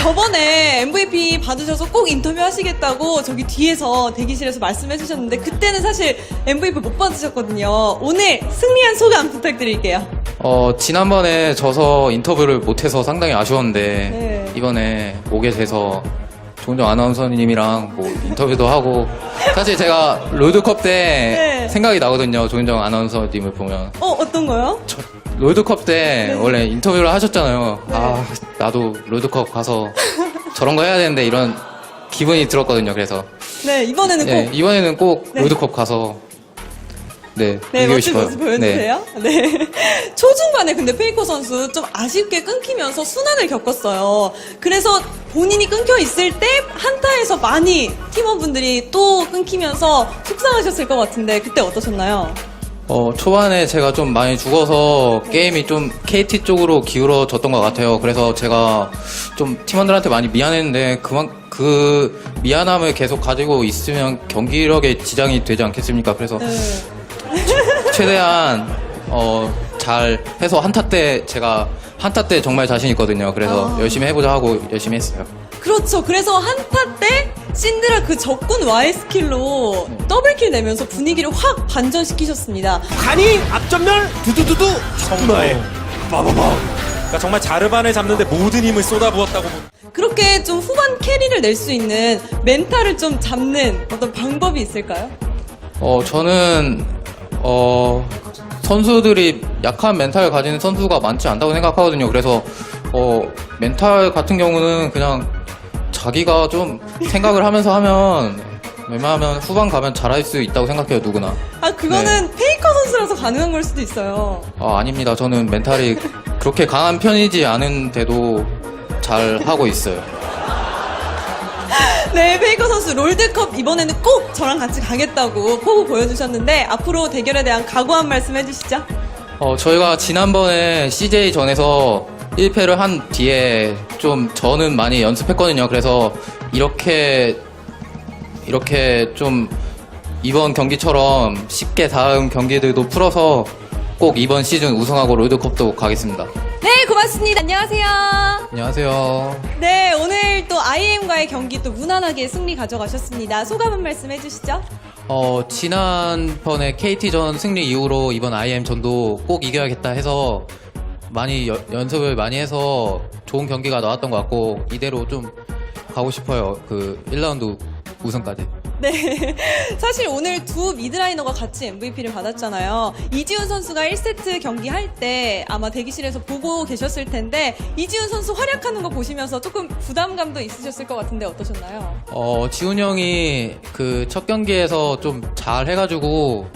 저번에 MVP 받으셔서 꼭 인터뷰 하시겠다고 저기 뒤에서 대기실에서 말씀해 주셨는데 그때는 사실 MVP 못 받으셨거든요. 오늘 승리한 소감 부탁드릴게요. 지난번에 져서 인터뷰를 못해서 상당히 아쉬웠는데 네. 이번에 오게 돼서 조은정 아나운서님이랑 뭐 인터뷰도 하고 사실 제가 롤드컵 때 네. 생각이 나거든요. 조은정 아나운서님을 보면 어떤 거요? 롤드컵 때 네. 원래 인터뷰를 하셨잖아요. 네. 아 나도 롤드컵 가서 저런 거 해야 되는데 이런 기분이 들었거든요. 그래서 네, 이번에는 네, 꼭 이번에는 꼭 네. 롤드컵 가서 네, 이기고 멋진 싶어요. 모습 보여주세요. 네. 초중반에 근데 페이커 선수 좀 아쉽게 끊기면서 순환을 겪었어요. 그래서 본인이 끊겨 있을 때 한타에서 많이 팀원분들이 또 끊기면서 속상하셨을 것 같은데 그때 어떠셨나요? 초반에 제가 좀 많이 죽어서 게임이 좀 KT 쪽으로 기울어졌던 것 같아요. 그래서 제가 좀 팀원들한테 많이 미안했는데 그 미안함을 계속 가지고 있으면 경기력에 지장이 되지 않겠습니까? 그래서 네. 최대한 잘 해서 한타 때 정말 자신 있거든요. 그래서 열심히 해보자 하고 열심히 했어요. 그렇죠. 그래서 한타 때 신드라 그 적군 Y 스킬로 더블킬 내면서 분위기를 확 반전시키셨습니다. 간이 앞전멸 두두두두 정말 빠바바. 그러니까 정말 자르반을 잡는데 모든 힘을 쏟아부었다고. 그렇게 좀 후반 캐리를 낼 수 있는 멘탈을 좀 잡는 어떤 방법이 있을까요? 저는 선수들이 약한 멘탈을 가지는 선수가 많지 않다고 생각하거든요. 그래서 멘탈 같은 경우는 그냥 자기가 좀 생각을 하면서 하면 웬만하면 후반 가면 잘할 수 있다고 생각해요. 누구나. 그거는 페이커 선수라서 가능한 걸 수도 있어요. 아닙니다. 저는 멘탈이 그렇게 강한 편이지 않은데도 잘 하고 있어요. 네, 페이커 선수 롤드컵 이번에는 꼭 저랑 같이 가겠다고 포부 보여주셨는데 앞으로 대결에 대한 각오 한 말씀 해주시죠. 저희가 지난번에 CJ전에서 1패를 한 뒤에 좀 저는 많이 연습했거든요. 그래서 이렇게 좀 이번 경기처럼 쉽게 다음 경기들도 풀어서 꼭 이번 시즌 우승하고 롤드컵도 가겠습니다. 네, 고맙습니다. 안녕하세요. 안녕하세요. 네, 오늘 또 IM과의 경기 또 무난하게 승리 가져가셨습니다. 소감 한 말씀 해주시죠. 지난번에 KT전 승리 이후로 이번 IM전도 꼭 이겨야겠다 해서 많이 연습을 많이 해서 좋은 경기가 나왔던 것 같고 이대로 좀 가고 싶어요. 그 1라운드 우승까지. 네, 사실 오늘 두 미드라이너가 같이 MVP를 받았잖아요. 이지훈 선수가 1세트 경기할 때 아마 대기실에서 보고 계셨을 텐데 이지훈 선수 활약하는 거 보시면서 조금 부담감도 있으셨을 것 같은데 어떠셨나요? 지훈 형이 그 첫 경기에서 좀 잘 해가지고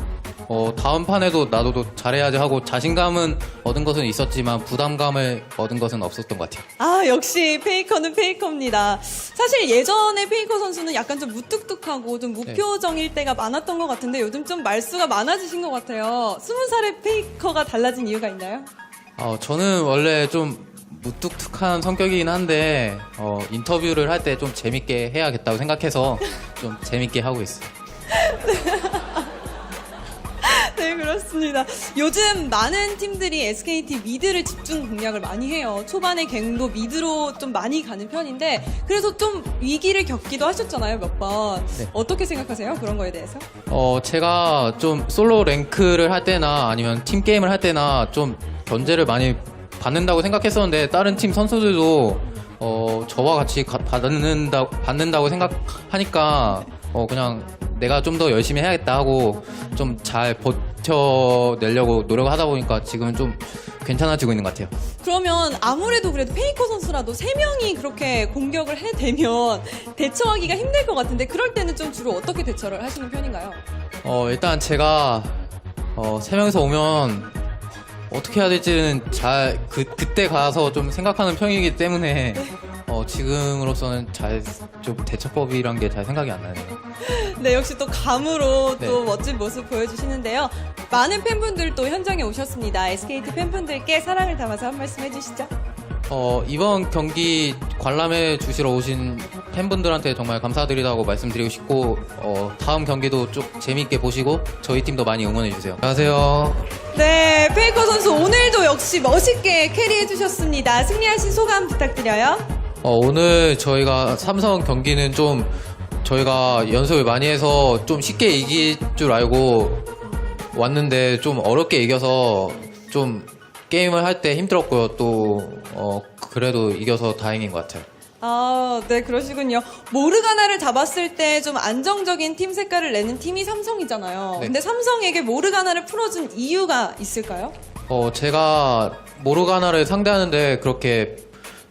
다음 판에도 나도 잘해야지 하고 자신감은 얻은 것은 있었지만 부담감을 얻은 것은 없었던 것 같아요. 역시 페이커는 페이커입니다. 사실 예전에 페이커 선수는 약간 좀 무뚝뚝하고 좀 무표정일 때가 많았던 것 같은데 요즘 좀 말수가 많아지신 것 같아요. 20살의 페이커가 달라진 이유가 있나요? 저는 원래 좀 무뚝뚝한 성격이긴 한데 인터뷰를 할 때 좀 재밌게 해야겠다고 생각해서 좀 재밌게 하고 있어요. 네, 그렇습니다. 요즘 많은 팀들이 SKT 미드를 집중 공략을 많이 해요. 초반에 갱도 미드로 좀 많이 가는 편인데 그래서 좀 위기를 겪기도 하셨잖아요, 몇 번. 네. 어떻게 생각하세요? 그런 거에 대해서? 제가 좀 솔로 랭크를 할 때나 아니면 팀 게임을 할 때나 좀 견제를 많이 받는다고 생각했었는데 다른 팀 선수들도 저와 같이 받는다고 생각하니까 그냥 내가 좀 더 열심히 해야겠다 하고 좀 잘 버텨내려고 노력하다 보니까 지금은 좀 괜찮아지고 있는 것 같아요. 그러면 아무래도 그래도 페이커 선수라도 3명이 그렇게 공격을 해대면 대처하기가 힘들 것 같은데 그럴 때는 좀 주로 어떻게 대처를 하시는 편인가요? 일단 제가 3명이서 오면 어떻게 해야 될지는 그때 가서 좀 생각하는 편이기 때문에 지금으로서는 좀 대처법이란 게 잘 생각이 안 나네요. 네, 역시 또 감으로 네. 또 멋진 모습 보여주시는데요. 많은 팬분들 또 현장에 오셨습니다. SKT 팬분들께 사랑을 담아서 한 말씀 해주시죠. 이번 경기 관람해 주시러 오신 팬분들한테 정말 감사드리다고 말씀드리고 싶고 다음 경기도 쭉 재미있게 보시고 저희 팀도 많이 응원해 주세요. 안녕하세요. 네, 페이커 선수 오늘도 역시 멋있게 캐리해 주셨습니다. 승리하신 소감 부탁드려요. 오늘 저희가 삼성 경기는 좀 저희가 연습을 많이 해서 좀 쉽게 이길 줄 알고 왔는데 좀 어렵게 이겨서 좀 게임을 할 때 힘들었고요. 또 그래도 이겨서 다행인 것 같아요. 아, 네, 그러시군요. 모르가나를 잡았을 때 좀 안정적인 팀 색깔을 내는 팀이 삼성이잖아요. 네. 근데 삼성에게 모르가나를 풀어준 이유가 있을까요? 제가 모르가나를 상대하는데 그렇게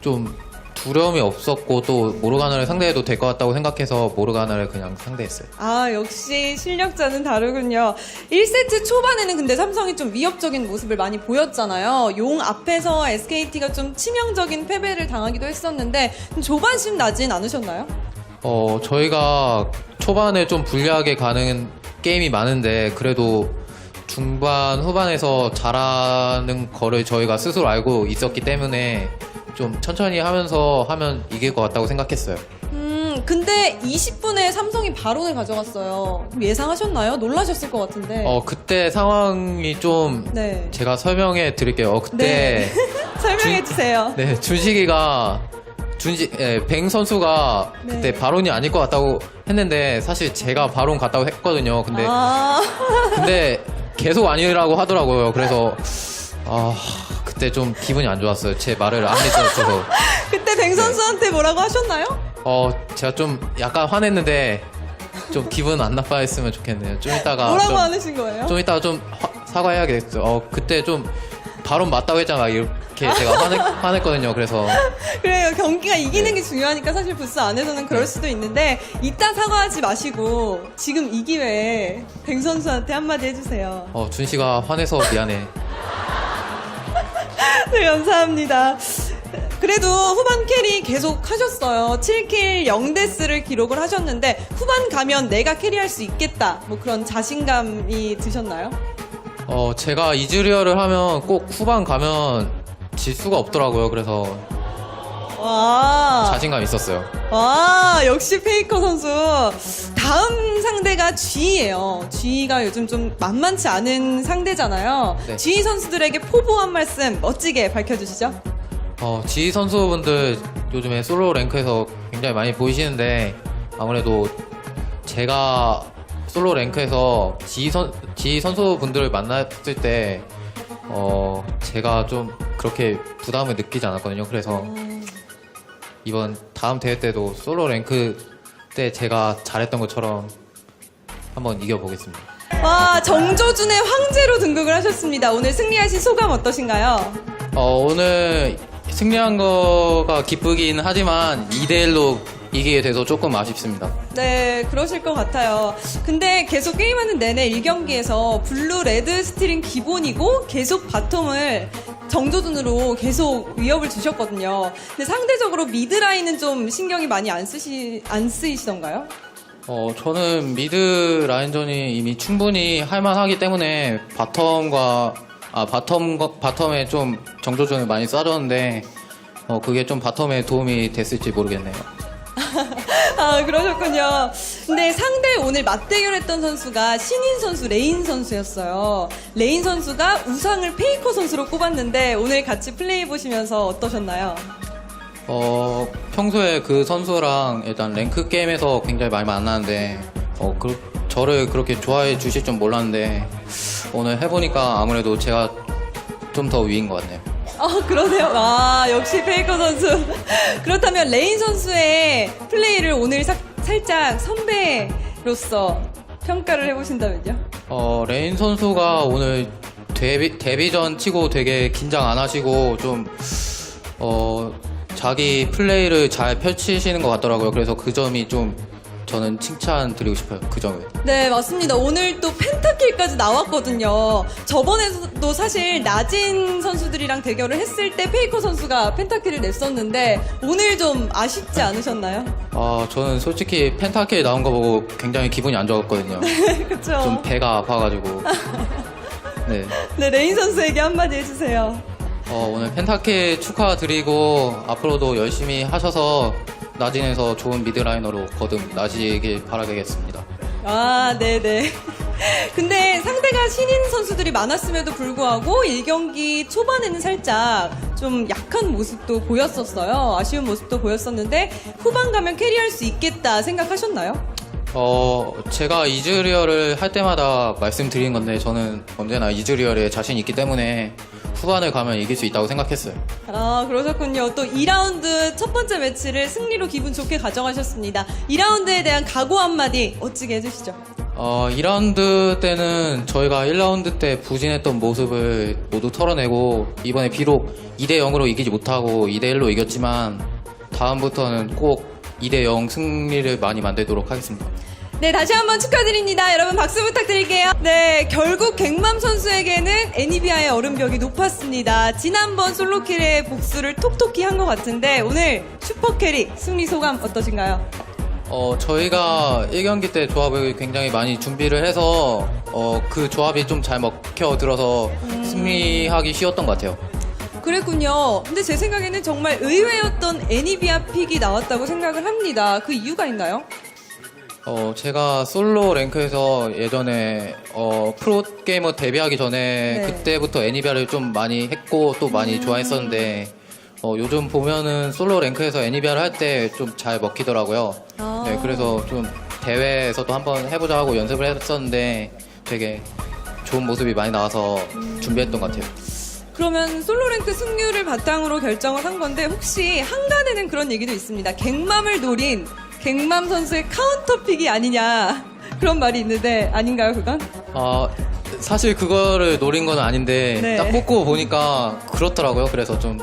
좀 두려움이 없었고 또 모르가나를 상대해도 될 것 같다고 생각해서 모르가나를 그냥 상대했어요. 아, 역시 실력자는 다르군요. 1세트 초반에는 근데 삼성이 좀 위협적인 모습을 많이 보였잖아요. 용 앞에서 SKT가 좀 치명적인 패배를 당하기도 했었는데 좀 조반심 나진 않으셨나요? 저희가 초반에 좀 불리하게 가는 게임이 많은데 그래도 중반 후반에서 잘하는 거를 저희가 스스로 알고 있었기 때문에 좀 천천히 하면서 하면 이길 것 같다고 생각했어요. 근데 20분에 삼성이 바론을 가져갔어요. 예상하셨나요? 놀라셨을 것 같은데. 그때 상황이 좀 네. 제가 설명해 드릴게요. 그때 설명해 주세요. 네, 뱅 선수가 네. 그때 바론이 아닐 것 같다고 했는데 사실 제가 바론 같다고 했거든요. 근데 계속 아니라고 하더라고요. 그래서 그때 좀 기분이 안 좋았어요. 제 말을 안 믿어줘서. 그때 뱅 선수한테 뭐라고 하셨나요? 제가 좀 약간 화냈는데 좀 기분 안 나빠했으면 좋겠네요. 좀 이따가 뭐라고 하신 거예요? 좀 이따가 좀 사과해야겠어요. 그때 좀 바론 맞다고 했잖아. 이렇게 제가 화냈거든요. 그래서 그래요. 경기가 이기는 게 중요하니까 사실 부스 안에서는 그럴 수도 있는데 이따 사과하지 마시고 지금 이 기회에 뱅 선수한테 한마디 해주세요. 준 씨가 화내서 미안해. 네, 감사합니다. 그래도 후반 캐리 계속 하셨어요. 7킬 0데스를 기록을 하셨는데 후반 가면 내가 캐리할 수 있겠다. 뭐 그런 자신감이 드셨나요? 제가 이즈리얼을 하면 꼭 후반 가면 질 수가 없더라고요. 그래서 와. 자신감 있었어요. 와, 역시 페이커 선수. 다음 상대가 G예요. G가 요즘 좀 만만치 않은 상대잖아요. 네. G 선수들에게 포부한 말씀 멋지게 밝혀주시죠. G 선수분들 요즘에 솔로 랭크에서 굉장히 많이 보이시는데 아무래도 제가 솔로 랭크에서 G 선수분들을 만났을 때 제가 좀 그렇게 부담을 느끼지 않았거든요. 그래서 이번 다음 대회 때도 솔로 랭크 때 제가 잘했던 것처럼 한번 이겨보겠습니다. 와, 정조준의 황제로 등극을 하셨습니다. 오늘 승리하신 소감 어떠신가요? 오늘 승리한 거가 기쁘긴 하지만 2대1로 이기게 돼서 조금 아쉽습니다. 네, 그러실 것 같아요. 근데 계속 게임하는 내내 1경기에서 블루, 레드 스틸은 기본이고 계속 바텀을 정조준으로 계속 위협을 주셨거든요. 근데 상대적으로 미드라인은 좀 신경이 많이 안 쓰이시던가요? 저는 미드 라인전이 이미 충분히 할만하기 때문에 바텀에 좀 정조준을 많이 쏴줬는데 그게 좀 바텀에 도움이 됐을지 모르겠네요. 아, 그러셨군요. 근데 상대 오늘 맞대결했던 선수가 신인 선수 레인 선수였어요. 레인 선수가 우상을 페이커 선수로 꼽았는데 오늘 같이 플레이 보시면서 어떠셨나요? 평소에 그 선수랑 일단 랭크 게임에서 굉장히 많이 만나는데 저를 그렇게 좋아해 주실 줄 몰랐는데 오늘 해보니까 아무래도 제가 좀 더 위인 것 같네요. 그러네요. 와, 역시 페이커 선수. 그렇다면 레인 선수의 플레이를 오늘 살짝 선배로서 평가를 해보신다면요? 레인 선수가 오늘 데뷔전 치고 되게 긴장 안 하시고 좀 자기 플레이를 잘 펼치시는 것 같더라고요. 그래서 그 점이 좀 저는 칭찬 드리고 싶어요. 그 점을. 네, 맞습니다. 오늘 또 펜타킬까지 나왔거든요. 저번에도 사실 나진 선수들이랑 대결을 했을 때 페이커 선수가 펜타킬을 냈었는데 오늘 좀 아쉽지 않으셨나요? 저는 솔직히 펜타킬 나온 거 보고 굉장히 기분이 안 좋았거든요. 그쵸? 좀 배가 아파가지고. 네. 네, 레인 선수에게 한마디 해주세요. 오늘 펜타킬 축하드리고 앞으로도 열심히 하셔서 나진에서 좋은 미드라이너로 거듭나시길 바라겠습니다. 네네. 근데 상대가 신인 선수들이 많았음에도 불구하고 1경기 초반에는 살짝 좀 약한 모습도 보였었어요. 아쉬운 모습도 보였었는데 후반 가면 캐리할 수 있겠다 생각하셨나요? 제가 이즈리얼을 할 때마다 말씀드린 건데 저는 언제나 이즈리얼에 자신 있기 때문에 후반을 가면 이길 수 있다고 생각했어요. 아, 그러셨군요. 또 2라운드 첫 번째 매치를 승리로 기분 좋게 가져가셨습니다. 2라운드에 대한 각오 한마디 멋지게 해주시죠. 2라운드 때는 저희가 1라운드 때 부진했던 모습을 모두 털어내고 이번에 비록 2대0으로 이기지 못하고 2대1로 이겼지만 다음부터는 꼭 2대0 승리를 많이 만들도록 하겠습니다. 네, 다시 한번 축하드립니다. 여러분 박수 부탁드릴게요. 네, 결국 갱맘 선수에게는 애니비아의 얼음벽이 높았습니다. 지난번 솔로킬의 복수를 톡톡히 한 것 같은데 오늘 슈퍼캐리 승리 소감 어떠신가요? 저희가 1경기 때 조합을 굉장히 많이 준비를 해서 그 조합이 좀 잘 먹혀들어서 승리하기 쉬웠던 것 같아요. 그랬군요. 근데 제 생각에는 정말 의외였던 애니비아 픽이 나왔다고 생각을 합니다. 그 이유가 있나요? 제가 솔로 랭크에서 예전에 프로게이머 데뷔하기 전에 네. 그때부터 애니비아를 좀 많이 했고 또 많이 좋아했었는데 요즘 보면은 솔로 랭크에서 애니비아를 할 때 좀 잘 먹히더라고요. 아. 네, 그래서 좀 대회에서도 한번 해보자 하고 연습을 했었는데 되게 좋은 모습이 많이 나와서 준비했던 것 같아요. 그러면 솔로랭크 승률을 바탕으로 결정을 한 건데 혹시 한간에는 그런 얘기도 있습니다. 갱맘을 노린 갱맘 선수의 카운터픽이 아니냐 그런 말이 있는데 아닌가요 그건? 사실 그거를 노린 건 아닌데 네. 딱 뽑고 보니까 그렇더라고요. 그래서 좀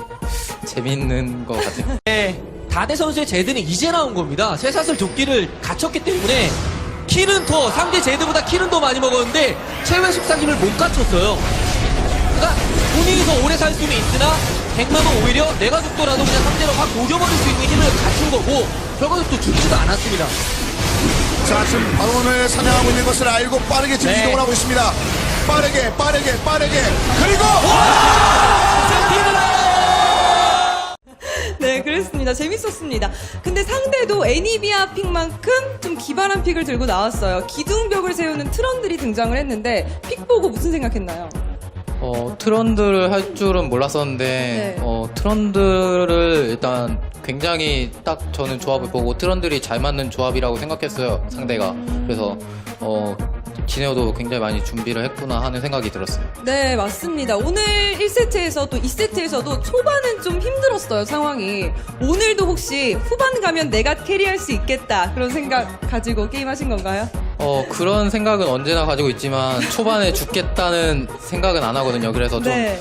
재밌는 것 같아요. 네, 다대 선수의 제드는 이제 나온 겁니다. 쇠사슬 조끼를 갖췄기 때문에 킬은 더 상대 제드보다 킬은 더 많이 먹었는데 최후의 속삭임을 못 갖췄어요. 그러니까 본인이 더 오래 살 수는 있으나 백만은 오히려 내가 죽더라도 그냥 상대를 확 녹여버릴 수 있는 힘을 갖춘 거고 결과도 또 죽지도 않았습니다. 자, 지금 바론을 사냥하고 있는 것을 알고 빠르게 지금 네. 이동을 하고 있습니다. 빠르게 그리고 네, 그렇습니다. 재밌었습니다. 근데 상대도 애니비아 픽만큼 좀 기발한 픽을 들고 나왔어요. 기둥벽을 세우는 트런들이 등장을 했는데 픽 보고 무슨 생각했나요? 트런드를 할 줄은 몰랐었는데 네. 트런드를 일단 굉장히 딱 저는 조합을 보고 트런들이 잘 맞는 조합이라고 생각했어요. 상대가. 그래서 지네어도 굉장히 많이 준비를 했구나 하는 생각이 들었어요. 네, 맞습니다. 오늘 1세트에서 또 2세트에서도 초반은 좀 힘들었어요, 상황이. 오늘도 혹시 후반 가면 내가 캐리할 수 있겠다 그런 생각 가지고 게임하신 건가요? 그런 생각은 언제나 가지고 있지만 초반에 죽겠다는 생각은 안 하거든요. 그래서 좀 네.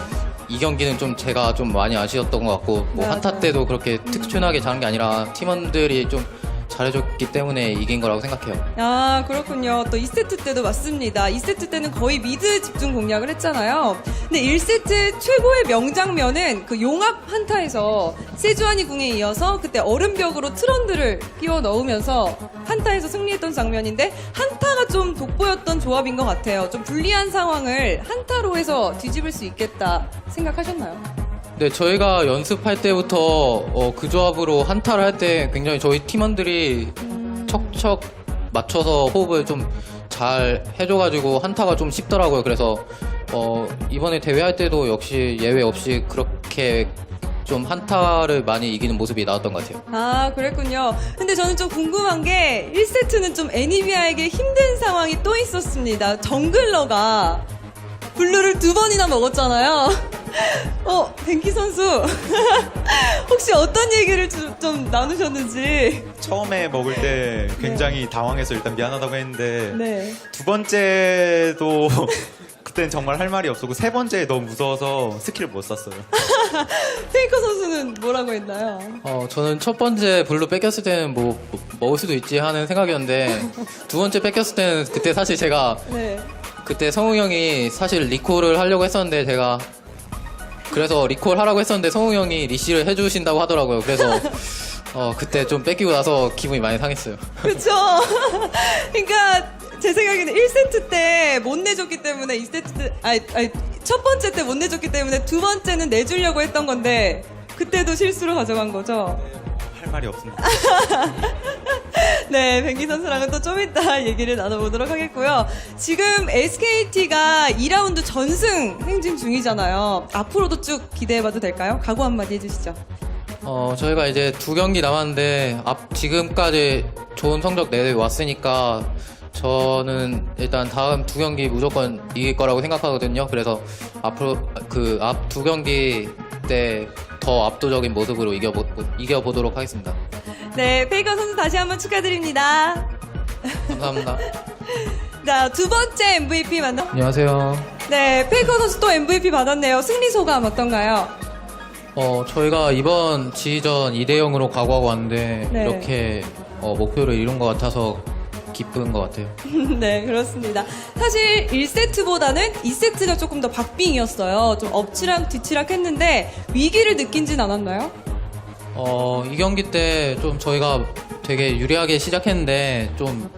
이 경기는 좀 제가 좀 많이 아쉬웠던 것 같고 뭐 맞아요. 한타 때도 그렇게 특출나게 잘한 게 아니라 팀원들이 좀 잘해줬기 때문에 이긴 거라고 생각해요. 아, 그렇군요. 또 2세트 때도 맞습니다. 2세트 때는 거의 미드 집중 공략을 했잖아요. 근데 1세트 최고의 명장면은 그 용합 한타에서 세주아니 궁에 이어서 그때 얼음벽으로 트런드를 끼워 넣으면서 한타에서 승리했던 장면인데 한타가 좀 돋보였던 조합인 것 같아요. 좀 불리한 상황을 한타로 해서 뒤집을 수 있겠다 생각하셨나요? 네, 저희가 연습할 때부터 그 조합으로 한타를 할 때 굉장히 저희 팀원들이 척척 맞춰서 호흡을 좀 잘 해줘가지고 한타가 좀 쉽더라고요. 그래서 이번에 대회할 때도 역시 예외 없이 그렇게 좀 한타를 많이 이기는 모습이 나왔던 것 같아요. 아, 그랬군요. 근데 저는 좀 궁금한 게 1세트는 좀 애니비아에게 힘든 상황이 또 있었습니다. 정글러가 블루를 2번이나 먹었잖아요. 뱅키 선수. 혹시 어떤 얘기를 좀 나누셨는지. 처음에 먹을 때 굉장히 당황해서 일단 미안하다고 했는데 네. 두 번째도 그땐 정말 할 말이 없었고 세 번째에 너무 무서워서 스킬을 못 썼어요. 페이커 선수는 뭐라고 했나요? 저는 첫 번째 블루 뺏겼을 때는 뭐 먹을 수도 있지 하는 생각이었는데 두 번째 뺏겼을 때는 그때 사실 제가 네. 그때 성우 형이 사실 리콜을 하려고 했었는데 제가 그래서 리콜 하라고 했었는데 성우 형이 리시를 해주신다고 하더라고요. 그래서 그때 좀 뺏기고 나서 기분이 많이 상했어요. 그쵸. 그러니까 제 생각에는 1세트 때 못 내줬기 때문에 2세트 때, 첫 번째 때 못 내줬기 때문에 두 번째는 내주려고 했던 건데 그때도 실수로 가져간 거죠. 할 말이 없습니다. 네, 뱅기 선수랑은 또 좀 이따 얘기를 나눠보도록 하겠고요. 지금 SKT가 2라운드 전승 행진 중이잖아요. 앞으로도 쭉 기대해봐도 될까요? 각오 한마디 해주시죠. 저희가 이제 2경기 남았는데 지금까지 좋은 성적 내왔으니까 저는 일단 다음 2경기 무조건 이길 거라고 생각하거든요. 그래서 앞으로 그 앞 2경기 때 더 압도적인 모습으로 이겨보도록 하겠습니다. 네, 페이커 선수 다시 한번 축하드립니다. 감사합니다. 자, 두 번째 MVP 만나. 안녕하세요. 네, 페이커 선수 또 MVP 받았네요. 승리 소감 어떤가요? 저희가 이번 지휘전 2대0으로 각오하고 왔는데 네. 이렇게 목표를 이룬 것 같아서 기쁜 것 같아요. 네, 그렇습니다. 사실 1세트보다는 2세트가 조금 더 박빙이었어요. 좀 엎치락 뒤치락 했는데 위기를 느낀진 않았나요? 이 경기 때 좀 저희가 되게 유리하게 시작했는데 좀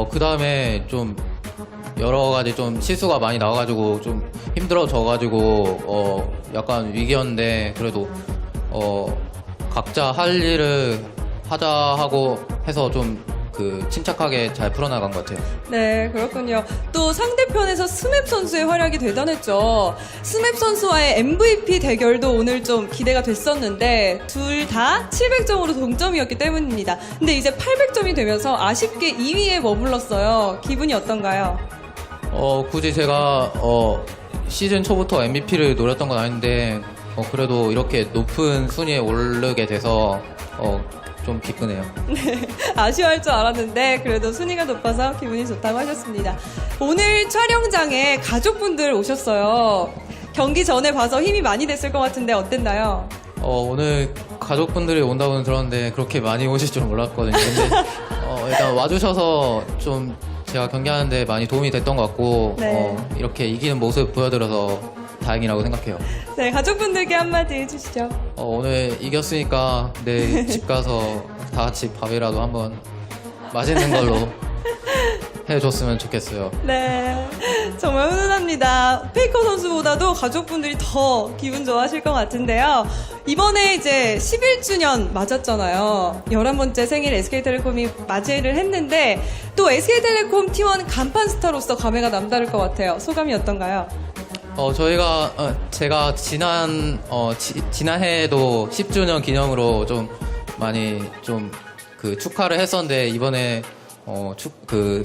그 다음에 좀 여러 가지 좀 실수가 많이 나와가지고 좀 힘들어져가지고 약간 위기였는데 그래도 각자 할 일을 하자 하고 해서 좀 침착하게 잘 풀어나간 것 같아요. 네, 그렇군요. 또 상대편에서 스맵 선수의 활약이 대단했죠. 스맵 선수와의 MVP 대결도 오늘 좀 기대가 됐었는데 둘 다 700점으로 동점이었기 때문입니다. 근데 이제 800점이 되면서 아쉽게 2위에 머물렀어요. 기분이 어떤가요? 굳이 제가 시즌 초부터 MVP를 노렸던 건 아닌데 그래도 이렇게 높은 순위에 오르게 돼서 좀 기쁘네요. 네, 아쉬워할 줄 알았는데 그래도 순위가 높아서 기분이 좋다고 하셨습니다. 오늘 촬영장에 가족분들 오셨어요. 경기 전에 봐서 힘이 많이 됐을 것 같은데 어땠나요? 오늘 가족분들이 온다고는 들었는데 그렇게 많이 오실 줄 몰랐거든요. 근데 일단 와주셔서 좀 제가 경기하는데 많이 도움이 됐던 것 같고 네. 이렇게 이기는 모습 보여드려서 다행이라고 생각해요. 네, 가족분들께 한마디 해주시죠. 오늘 이겼으니까 내일 집 가서 다 같이 밥이라도 한번 맛있는 걸로 해줬으면 좋겠어요. 네, 정말 훈훈합니다. 페이커 선수보다도 가족분들이 더 기분 좋아하실 것 같은데요. 이번에 이제 11주년 맞았잖아요. 11번째 생일 SK텔레콤이 맞이를 했는데 또 SK텔레콤 T1 간판 스타로서 감회가 남다를 것 같아요. 소감이 어떤가요? 제가 지난해에도 10주년 기념으로 좀 많이 축하를 했었는데 이번에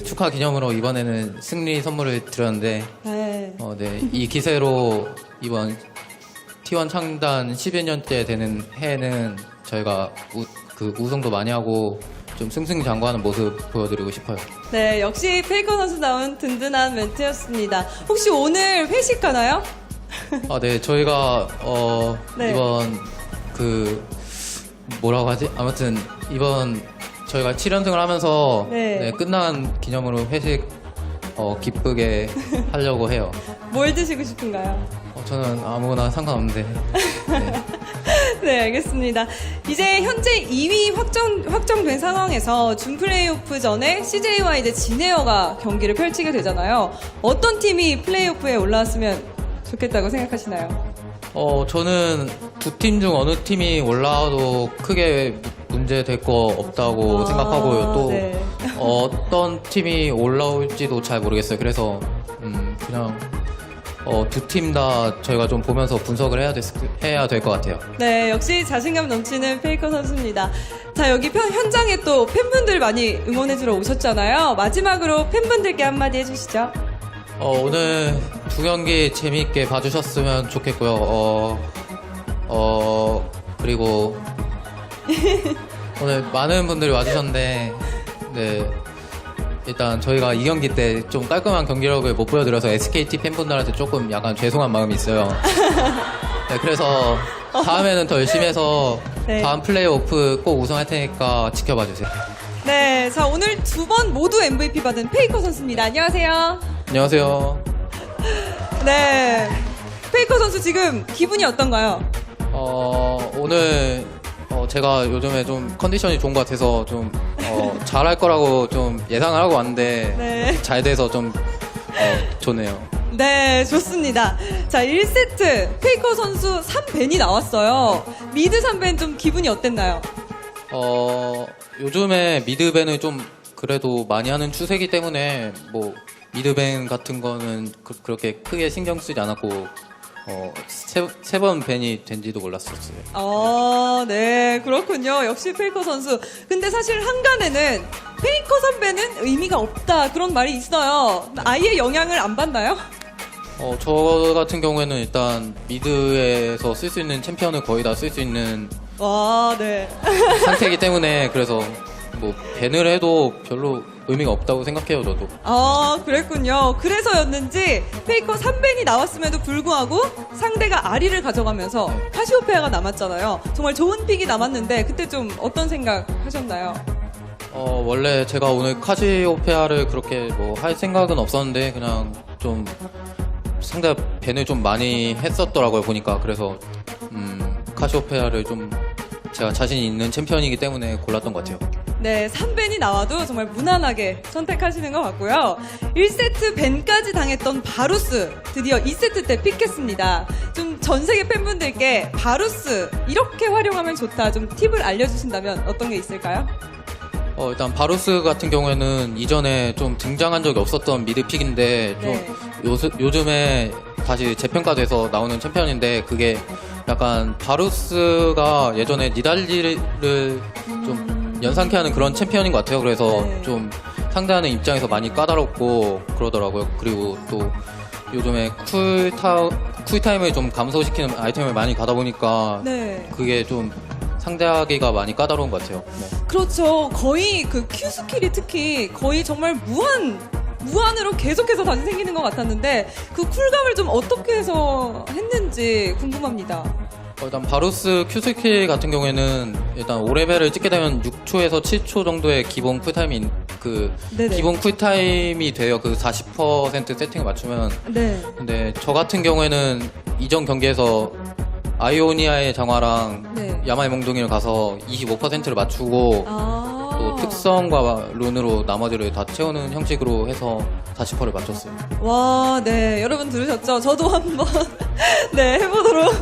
축하 기념으로 이번에는 승리 선물을 드렸는데 네. 네, 이 기세로 이번 T1 창단 11년째 되는 해에는 저희가 우승도 많이 하고 좀 승승장구하는 모습 보여드리고 싶어요. 네, 역시 페이커 선수다운 든든한 멘트였습니다. 혹시 오늘 회식하나요? 네, 저희가 네. 이번 뭐라고 하지? 아무튼 이번 저희가 7연승을 하면서 네. 끝난 기념으로 회식 기쁘게 하려고 해요. 뭘 드시고 싶은가요? 저는 아무거나 상관없는데. 네. 네, 알겠습니다. 이제 현재 2위 확정된 상황에서 준 플레이오프 전에 CJ와 이제 진에어가 경기를 펼치게 되잖아요. 어떤 팀이 플레이오프에 올라왔으면 좋겠다고 생각하시나요? 저는 두 팀 중 어느 팀이 올라와도 크게 문제 될 거 없다고 생각하고요. 또 네. 어떤 팀이 올라올지도 잘 모르겠어요. 그래서 그냥 두 팀 다 저희가 좀 보면서 분석을 해야 될 것 같아요. 네, 역시 자신감 넘치는 페이커 선수입니다. 자, 여기 현장에 또 팬분들 많이 응원해주러 오셨잖아요. 마지막으로 팬분들께 한마디 해주시죠. 오늘 두 경기 재미있게 봐주셨으면 좋겠고요. 그리고 오늘 많은 분들이 와주셨는데, 네. 일단 저희가 이 경기 때 좀 깔끔한 경기력을 못 보여드려서 SKT 팬분들한테 조금 약간 죄송한 마음이 있어요. 네, 그래서 다음에는 더 열심히 해서 네. 다음 플레이오프 꼭 우승할 테니까 지켜봐 주세요. 네, 자, 오늘 두 번 모두 MVP 받은 페이커 선수입니다. 안녕하세요. 안녕하세요. 네. 페이커 선수 지금 기분이 어떤가요? 오늘 제가 요즘에 좀 컨디션이 좋은 것 같아서 좀 잘할 거라고 좀 예상을 하고 왔는데 네. 잘 돼서 좀 좋네요. 네, 좋습니다. 자, 1세트 페이커 선수 3벤이 나왔어요. 미드 3벤 좀 기분이 어땠나요? 요즘에 미드밴을 좀 그래도 많이 하는 추세이기 때문에 뭐 미드밴 같은 거는 그렇게 크게 신경 쓰지 않았고 세 번 밴이 된지도 몰랐었어요. 네, 그렇군요. 역시 페이커 선수. 근데 사실 한간에는 페이커 선배는 의미가 없다 그런 말이 있어요. 아예 영향을 안 받나요? 저 같은 경우에는 일단 미드에서 쓸 수 있는 챔피언을 거의 다 쓸 수 있는 와, 네. 상태이기 때문에 그래서 뭐 밴을 해도 별로 의미가 없다고 생각해요, 저도. 그랬군요. 그래서였는지 페이커 3밴이 나왔음에도 불구하고 상대가 아리를 가져가면서 카시오페아가 남았잖아요. 정말 좋은 픽이 남았는데 그때 좀 어떤 생각 하셨나요? 원래 제가 오늘 카시오페아를 그렇게 뭐 할 생각은 없었는데 그냥 좀 상대가 밴을 좀 많이 했었더라고요, 보니까. 그래서 카시오페아를 좀 제가 자신 있는 챔피언이기 때문에 골랐던 것 같아요. 네, 3밴이 나와도 정말 무난하게 선택하시는 것 같고요. 1세트 밴까지 당했던 바루스 드디어 2세트 때 픽했습니다. 좀 전 세계 팬분들께 바루스 이렇게 활용하면 좋다 좀 팁을 알려주신다면 어떤 게 있을까요? 일단 바루스 같은 경우에는 이전에 좀 등장한 적이 없었던 미드픽인데 좀 네. 요즘에 다시 재평가돼서 나오는 챔피언인데 그게 약간 바루스가 예전에 니달리를 좀 연상케 하는 그런 챔피언인 것 같아요. 그래서 네. 좀 상대하는 입장에서 많이 까다롭고 그러더라고요. 그리고 또 요즘에 쿨타임을 좀 감소시키는 아이템을 많이 가다 보니까 네. 그게 좀 상대하기가 많이 까다로운 것 같아요. 네. 그렇죠. 거의 그 Q 스킬이 특히 거의 정말 무한으로 계속해서 다시 생기는 것 같았는데 그 쿨감을 좀 어떻게 해서 했는지 궁금합니다. 일단 바루스 Q스킬 같은 경우에는 일단 5레벨을 찍게 되면 6초에서 7초 정도의 기본 쿨타임이 네네. 기본 쿨타임이 돼요. 그 40% 세팅을 맞추면. 네. 근데 저 같은 경우에는 이전 경기에서 아이오니아의 장화랑 네. 야마의 몽둥이를 가서 25%를 맞추고 또 특성과 룬으로 나머지를 다 채우는 형식으로 해서 40%를 맞췄어요. 와, 네. 여러분 들으셨죠? 저도 한번 네, 해보도록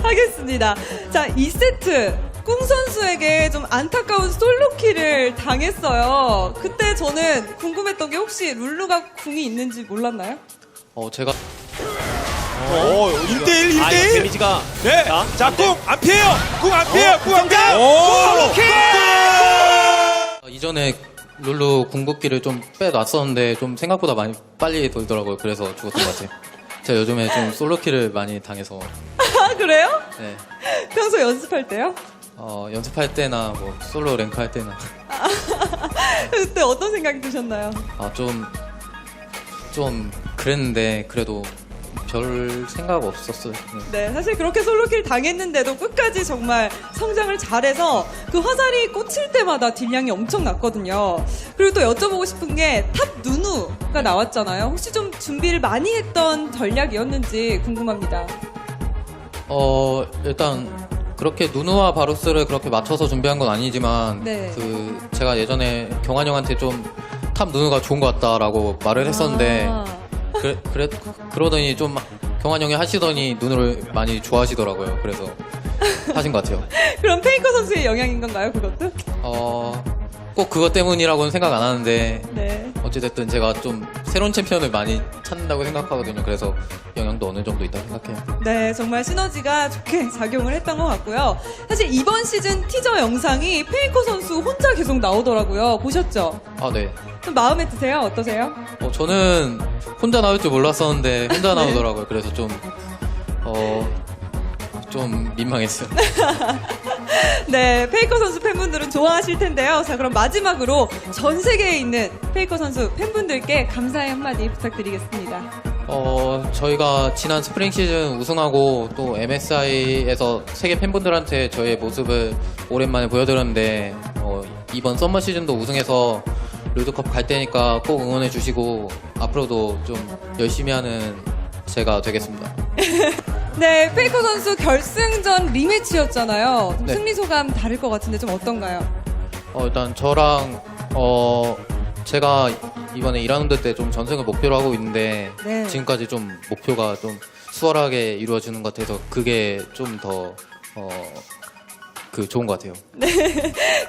하겠습니다. 자, 2세트. 꿍 선수에게 좀 안타까운 솔로킬을 당했어요. 그때 저는 궁금했던 게 혹시 룰루가 궁이 있는지 몰랐나요? 제가 1대1, 1대1. 데미지가 네. 자, 꿍 안 피해요. 꿍 안 피해요. 꿍 안 피해요. 솔로킥! 이전에 룰루 궁극기를 좀 빼놨었는데 좀 생각보다 많이 빨리 돌더라고요. 그래서 죽었던 것 같아요. 제가 요즘에 좀 솔로킬을 많이 당해서 아, 그래요? 네. 평소 연습할 때요? 연습할 때나 뭐 솔로 랭크 할 때나 그때 어떤 생각이 드셨나요? 좀 그랬는데 그래도 별 생각 없었어요. 네. 네, 사실 그렇게 솔로킬 당했는데도 끝까지 정말 성장을 잘해서 그 화살이 꽂힐 때마다 딜량이 엄청 났거든요. 그리고 또 여쭤보고 싶은 게 탑 누누가 나왔잖아요. 혹시 좀 준비를 많이 했던 전략이었는지 궁금합니다. 일단 그렇게 누누와 바루스를 그렇게 맞춰서 준비한 건 아니지만 네. 제가 예전에 경환 형한테 좀 탑 누누가 좋은 것 같다라고 말을 했었는데 아. 그러더니 좀 경환 형이 하시더니 누누를 많이 좋아하시더라고요. 그래서 하신 것 같아요. 그럼 페이커 선수의 영향인 건가요, 그것도? 꼭 그것 때문이라고는 생각 안 하는데 네. 어찌됐든 제가 좀 새로운 챔피언을 많이 찾는다고 생각하거든요. 그래서 영향도 어느 정도 있다고 생각해요. 네, 정말 시너지가 좋게 작용을 했던 것 같고요. 사실 이번 시즌 티저 영상이 페이커 선수 혼자 계속 나오더라고요. 보셨죠? 네. 좀 마음에 드세요? 어떠세요? 저는 혼자 나올 줄 몰랐었는데 혼자 나오더라고요. 그래서 좀 민망했어요. 네, 페이커 선수 팬분들은 좋아하실 텐데요. 자, 그럼 마지막으로 전 세계에 있는 페이커 선수 팬분들께 감사의 한마디 부탁드리겠습니다. 저희가 지난 스프링 시즌 우승하고 또 MSI에서 세계 팬분들한테 저의 모습을 오랜만에 보여드렸는데 이번 썸머 시즌도 우승해서 롤드컵 갈 때니까 꼭 응원해 주시고 앞으로도 좀 열심히 하는 제가 되겠습니다. 네, 페이커 선수 결승전 리매치였잖아요. 좀 네. 승리 소감 다를 것 같은데 좀 어떤가요? 일단 저랑 제가 이번에 2라운드 때 좀 전승을 목표로 하고 있는데 네. 지금까지 좀 목표가 좀 수월하게 이루어지는 것 같아서 그게 좀 더 좋은 것 같아요.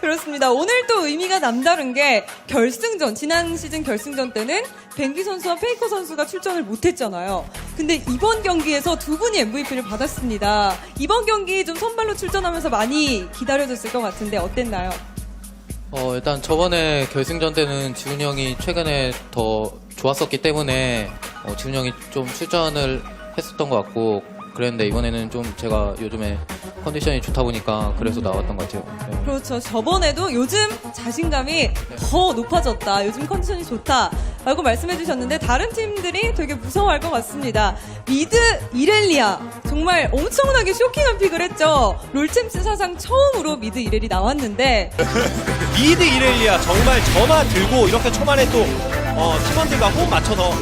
그렇습니다. 오늘 또 의미가 남다른 게 결승전, 지난 시즌 결승전 때는 뱅기 선수와 페이커 선수가 출전을 못했잖아요. 근데 이번 경기에서 두 분이 MVP를 받았습니다. 이번 경기 좀 선발로 출전하면서 많이 기다려졌을 것 같은데 어땠나요? 일단 저번에 결승전 때는 지훈이 형이 최근에 더 좋았었기 때문에 지훈이 형이 좀 출전을 했었던 것 같고 그랬는데 이번에는 좀 제가 요즘에 컨디션이 좋다 보니까 그래서 나왔던 것 같아요. 네. 그렇죠. 저번에도 요즘 자신감이 더 높아졌다. 요즘 컨디션이 좋다. 라고 말씀해 주셨는데 다른 팀들이 되게 무서워할 것 같습니다. 미드 이렐리아. 정말 엄청나게 쇼킹한 픽을 했죠. 롤챔스 사상 처음으로 미드 이렐이 나왔는데 미드 이렐리아 정말 전화 들고 이렇게 초반에 또 팀원들과 호흡 맞춰서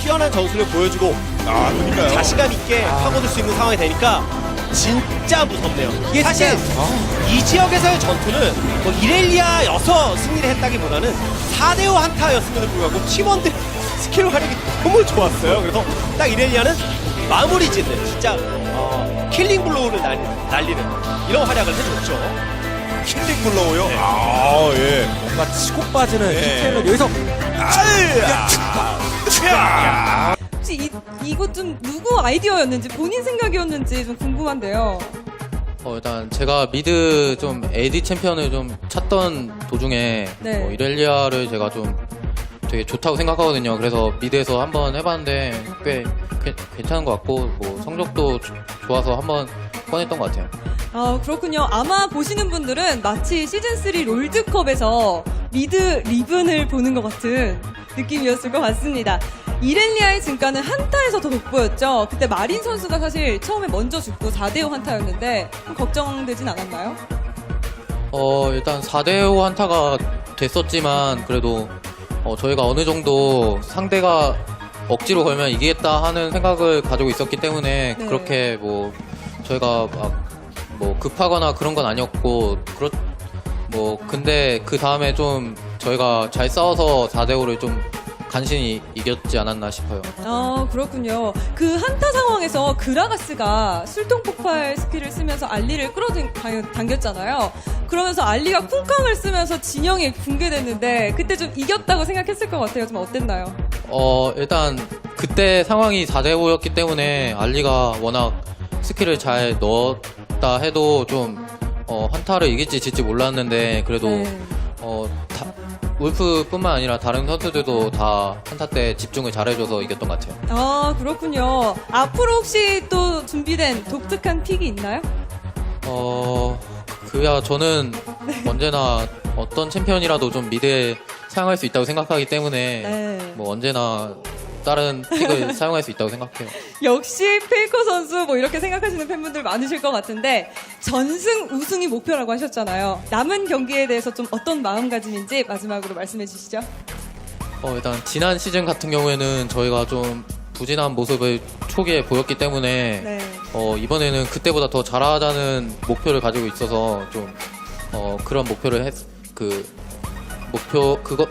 뛰어난 전술을 보여주고 그러니까요. 자신감 있게 파고들 수 있는 상황이 되니까 진짜 무섭네요. 이게 사실 이 지역에서의 전투는 뭐 이렐리아여서 승리를 했다기보다는 4대5 한타였음에도 불구하고 팀원들 스킬 활용이 너무 좋았어요. 그래서 딱 이렐리아는 마무리 짓는 진짜 킬링 블로우를 날리는 이런 활약을 해줬죠. 킬링 블로우요? 아, 예. 뭔가 치고 빠지는 네. 디테일을 여기서 혹시 이거 좀 누구 아이디어였는지 본인 생각이었는지 좀 궁금한데요. 일단 제가 미드 좀 AD 챔피언을 좀 찾던 도중에 네. 이렐리아를 제가 좀 되게 좋다고 생각하거든요. 그래서 미드에서 한번 해봤는데 꽤 괜찮은 것 같고 뭐 성적도 좋아서 한번 꺼냈던 것 같아요. 그렇군요. 아마 보시는 분들은 마치 시즌3 롤드컵에서 미드 리븐을 보는 것 같은 느낌이었을 것 같습니다. 이렐리아의 진가는 한타에서 더 돋보였죠. 그때 마린 선수가 사실 처음에 먼저 죽고 4대5 한타였는데 걱정되진 않았나요? 일단 4대5 한타가 됐었지만 그래도 저희가 어느 정도 상대가 억지로 걸면 이기겠다 하는 생각을 가지고 있었기 때문에 네. 그렇게 뭐 저희가 막 뭐 급하거나 그런 건 아니었고 근데 그 다음에 좀 저희가 잘 싸워서 4대5를 좀 간신히 이겼지 않았나 싶어요. 그렇군요. 그 한타 상황에서 그라가스가 술통 폭발 스킬을 쓰면서 알리를 끌어당겼잖아요. 그러면서 알리가 쿵쾅을 쓰면서 진영이 붕괴됐는데 그때 좀 이겼다고 생각했을 것 같아요. 좀 어땠나요? 일단 그때 상황이 4대5였기 때문에 알리가 워낙 스킬을 잘 넣었다 해도 좀 한타를 이길지 질지 몰랐는데 그래도 네. 울프뿐만 아니라 다른 선수들도 다 한타 때 집중을 잘해줘서 이겼던 것 같아요. 그렇군요. 앞으로 혹시 또 준비된 독특한 픽이 있나요? 저는 언제나 어떤 챔피언이라도 좀 미드에 사용할 수 있다고 생각하기 때문에 네. 뭐 언제나 다른 픽을 사용할 수 있다고 생각해요. 역시 페이커 선수 뭐 이렇게 생각하시는 팬분들 많으실 것 같은데 전승 우승이 목표라고 하셨잖아요. 남은 경기에 대해서 좀 어떤 마음가짐인지 마지막으로 말씀해 주시죠. 일단 지난 시즌 같은 경우에는 저희가 좀 부진한 모습을 초기에 보였기 때문에 네. 이번에는 그때보다 더 잘하자는 목표를 가지고 있어서 좀 그런 목표를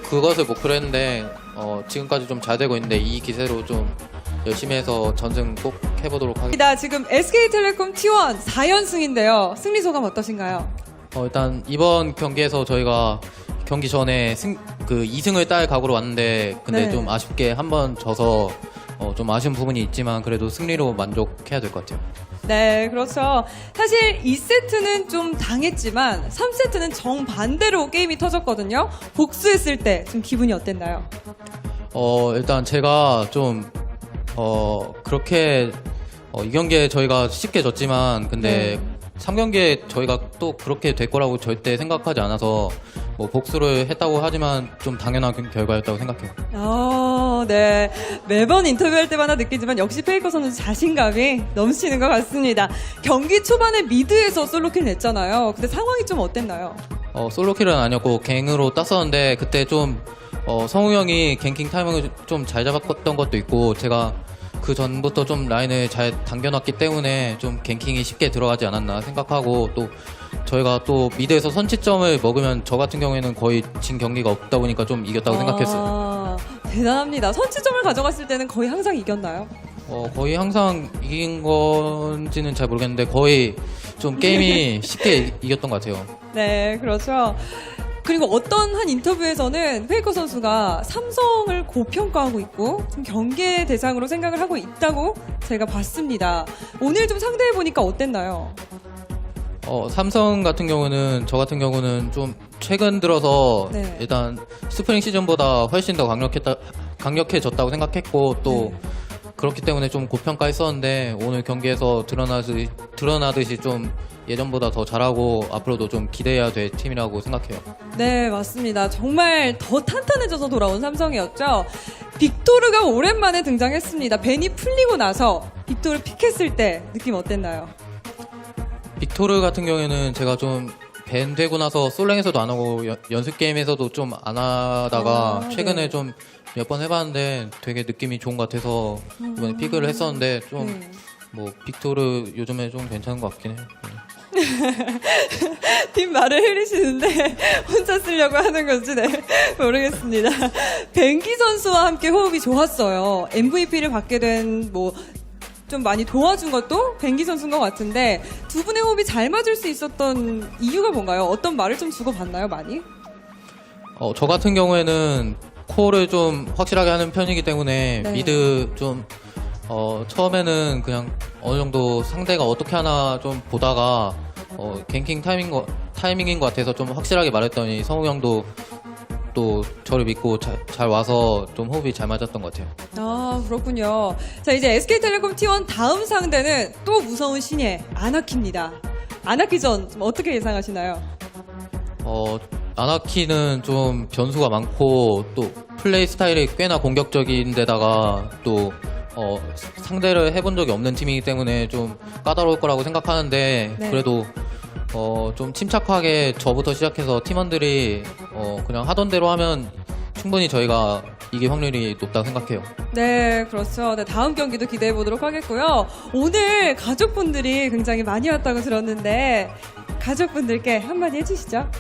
그것을 목표로 했는데 지금까지 좀 잘 되고 있는데 이 기세로 좀 열심히 해서 전승 꼭 해보도록 하겠습니다. 지금 SK텔레콤 T1 4연승인데요. 승리 소감 어떠신가요? 일단 이번 경기에서 저희가 경기 전에 2승을 딸 각오로 왔는데 근데 네. 좀 아쉽게 한 번 져서 좀 아쉬운 부분이 있지만 그래도 승리로 만족해야 될 것 같아요. 네, 그렇죠. 사실 2세트는 좀 당했지만 3세트는 정반대로 게임이 터졌거든요. 복수했을 때 좀 기분이 어땠나요? 일단 제가 좀 그렇게 이 경기에 저희가 쉽게 졌지만 근데 3경기에 저희가 또 그렇게 될 거라고 절대 생각하지 않아서 뭐 복수를 했다고 하지만 좀 당연한 결과였다고 생각해요. 네. 매번 인터뷰할 때마다 느끼지만 역시 페이커 선수 자신감이 넘치는 것 같습니다. 경기 초반에 미드에서 솔로킬 냈잖아요. 근데 상황이 좀 어땠나요? 솔로킬은 아니었고 갱으로 땄었는데 그때 좀 성우 형이 갱킹 타이밍을 좀 잘 잡았던 것도 있고 제가 그 전부터 좀 라인을 잘 당겨놨기 때문에 좀 갱킹이 쉽게 들어가지 않았나 생각하고 또 저희가 또 미드에서 선취점을 먹으면 저 같은 경우에는 거의 진 경기가 없다 보니까 좀 이겼다고 생각했어요. 대단합니다. 선취점을 가져갔을 때는 거의 항상 이겼나요? 거의 항상 이긴 건지는 잘 모르겠는데 거의 좀 게임이 쉽게 이겼던 것 같아요. 네, 그렇죠. 그리고 어떤 한 인터뷰에서는 페이커 선수가 삼성을 고평가하고 있고 좀 경계 대상으로 생각을 하고 있다고 제가 봤습니다. 오늘 좀 상대해 보니까 어땠나요? 삼성 같은 경우는 저 같은 경우는 좀 최근 들어서 네. 일단 스프링 시즌보다 훨씬 더 강력해졌다고 생각했고 또 네. 그렇기 때문에 좀 고평가했었는데 오늘 경기에서 드러나듯이 좀 예전보다 더 잘하고 앞으로도 좀 기대해야 될 팀이라고 생각해요. 네, 맞습니다. 정말 더 탄탄해져서 돌아온 삼성이었죠. 빅토르가 오랜만에 등장했습니다. 벤이 풀리고 나서 빅토르 픽했을 때 느낌 어땠나요? 빅토르 같은 경우에는 제가 좀 밴 되고 나서 솔랭에서도 안 하고 연습 게임에서도 좀 안 하다가 최근에 네. 좀 몇 번 해봤는데 되게 느낌이 좋은 것 같아서 이번에 픽을 했었는데 좀 네. 뭐 빅토르 요즘에 좀 괜찮은 것 같긴 해요. 팀 말을 흐리시는데 혼자 쓰려고 하는 건지 네, 모르겠습니다. 벤기 선수와 함께 호흡이 좋았어요. MVP를 받게 된 뭐 좀 많이 도와준 것도 벤기 선수인 것 같은데 두 분의 호흡이 잘 맞을 수 있었던 이유가 뭔가요? 어떤 말을 좀 주고받나요, 많이? 저 같은 경우에는 콜을 좀 확실하게 하는 편이기 때문에 네. 미드 좀 처음에는 그냥 어느 정도 상대가 어떻게 하나 좀 보다가 갱킹 타이밍인 것 같아서 좀 확실하게 말했더니 성우 형도 또 저를 믿고 잘 와서 좀 호흡이 잘 맞았던 것 같아요. 아, 그렇군요. 자, 이제 SK텔레콤 T1 다음 상대는 또 무서운 신예 아나키입니다. 아나키전 좀 어떻게 예상하시나요? 아나키는 좀 변수가 많고 또 플레이 스타일이 꽤나 공격적인 데다가 또 상대를 해본 적이 없는 팀이기 때문에 좀 까다로울 거라고 생각하는데 네. 그래도 좀 침착하게 저부터 시작해서 팀원들이 그냥 하던 대로 하면 충분히 저희가 이길 확률이 높다고 생각해요. 네, 그렇죠. 네, 다음 경기도 기대해 보도록 하겠고요. 오늘 가족분들이 굉장히 많이 왔다고 들었는데 가족분들께 한마디 해주시죠.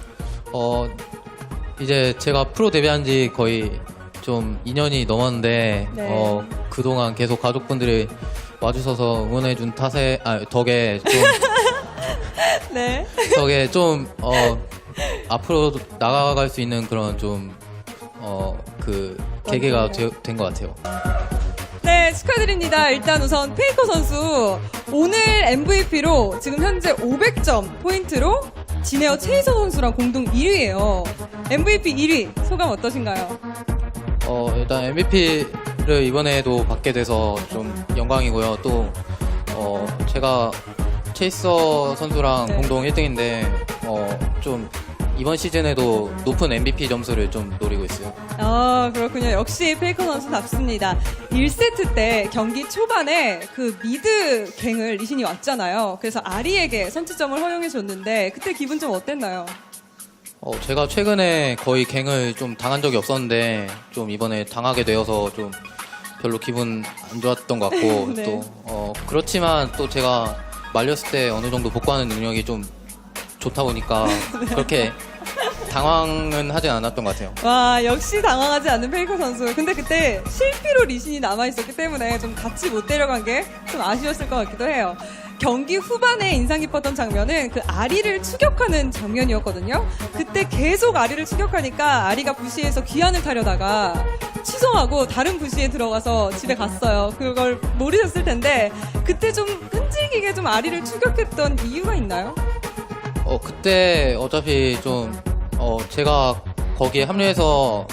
이제 제가 프로 데뷔한 지 거의 좀 2년이 넘었는데 네. 그동안 계속 가족분들이 와주셔서 응원해준 덕에 네. 좀 앞으로 나아갈 수 있는 그런 좀 계기가 된 것 같아요. 네, 축하드립니다. 일단 우선 페이커 선수 오늘 MVP로 지금 현재 500점 포인트로 진에어 체이서 선수랑 공동 1위예요. MVP 1위 소감 어떠신가요? 일단 MVP를 이번에도 받게 돼서 좀 영광이고요. 또 제가 체이서 선수랑 네. 공동 1등인데 좀 이번 시즌에도 높은 MVP 점수를 좀 노리고 있어요. 아, 그렇군요. 역시 페이커 선수답습니다. 1세트 때 경기 초반에 그 미드 갱을 리신이 왔잖아요. 그래서 아리에게 선취점을 허용해 줬는데 그때 기분 좀 어땠나요? 제가 최근에 거의 갱을 좀 당한 적이 없었는데 좀 이번에 당하게 되어서 좀 별로 기분 안 좋았던 것 같고 네. 또 그렇지만 또 제가 말렸을 때 어느 정도 복구하는 능력이 좀 좋다 보니까 그렇게 당황은 하진 않았던 것 같아요. 와, 역시 당황하지 않는 페이커 선수. 근데 그때 실피로 리신이 남아있었기 때문에 좀 같이 못 데려간 게 좀 아쉬웠을 것 같기도 해요. 경기 후반에 인상 깊었던 장면은 그 아리를 추격하는 장면이었거든요. 그때 계속 아리를 추격하니까 아리가 부시에서 귀환을 타려다가 취소하고 다른 부시에 들어가서 집에 갔어요. 그걸 모르셨을 텐데 그때 좀 끈질기게 좀 아리를 추격했던 이유가 있나요? 그때 어차피 좀 제가 거기에 합류해서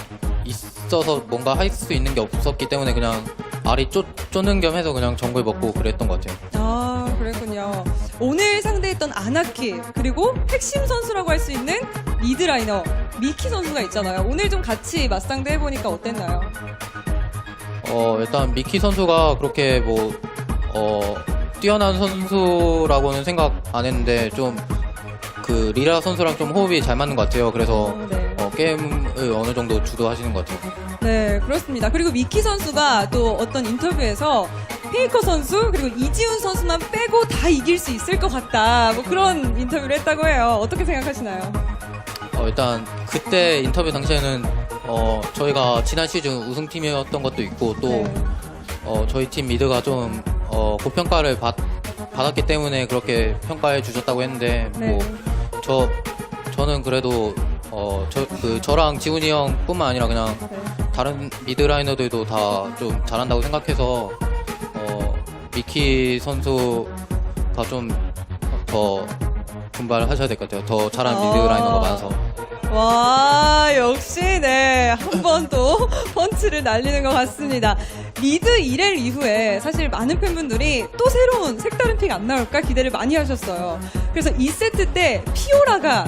있어서 뭔가 할 수 있는 게 없었기 때문에 그냥 알이 쫓는 겸 해서 그냥 정글 먹고 그랬던 것 같아요. 아, 그랬군요. 오늘 상대했던 아나키 그리고 핵심 선수라고 할 수 있는 미드라이너 미키 선수가 있잖아요. 오늘 좀 같이 맞상대 해보니까 어땠나요? 일단 미키 선수가 그렇게 뛰어난 선수라고는 생각 안 했는데 좀 그 리라 선수랑 좀 호흡이 잘 맞는 것 같아요. 그래서 네. 게임을 어느 정도 주도하시는 것 같아요. 네, 그렇습니다. 그리고 미키 선수가 또 어떤 인터뷰에서 페이커 선수 그리고 이지훈 선수만 빼고 다 이길 수 있을 것 같다. 뭐 그런 인터뷰를 했다고 해요. 어떻게 생각하시나요? 일단 그때 인터뷰 당시에는 저희가 지난 시즌 우승팀이었던 것도 있고 또 네. 저희 팀 미드가 좀 고평가를 받았기 때문에 그렇게 평가해 주셨다고 했는데 네. 저는 그래도 저랑 지훈이 형뿐만 아니라 그냥 네. 다른 미드 라이너들도 다 좀 잘한다고 생각해서 미키 선수가 좀 더 분발하셔야 될 것 같아요. 더 잘하는 미드 라이너가 많아서. 와, 역시, 네. 한 번 또 펀치를 날리는 것 같습니다. 미드 1회 이후에 사실 많은 팬분들이 또 새로운 색다른 픽 안 나올까 기대를 많이 하셨어요. 그래서 2세트 때 피오라가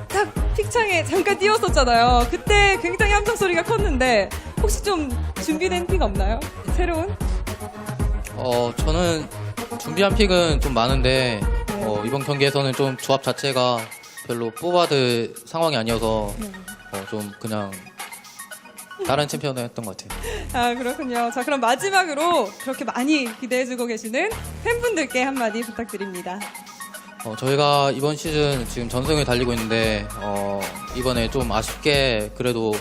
딱 픽창에 잠깐 띄웠었잖아요. 그때 굉장히 함성 소리가 컸는데 혹시 좀 준비된 픽 없나요? 새로운? 저는 준비한 픽은 좀 많은데 이번 경기에서는 좀 조합 자체가 별로 뽑아들 상황이 아니어서 좀 그냥 다른 챔피언을 했던 것 같아요. 아, 그렇군요. 자, 그럼 마지막으로 그렇게 많이 기대해주고 계시는 팬분들께 한마디 부탁드립니다. 저희가 이번 시즌 지금 전승을 달리고 있는데 이번에 좀 아쉽게 그래도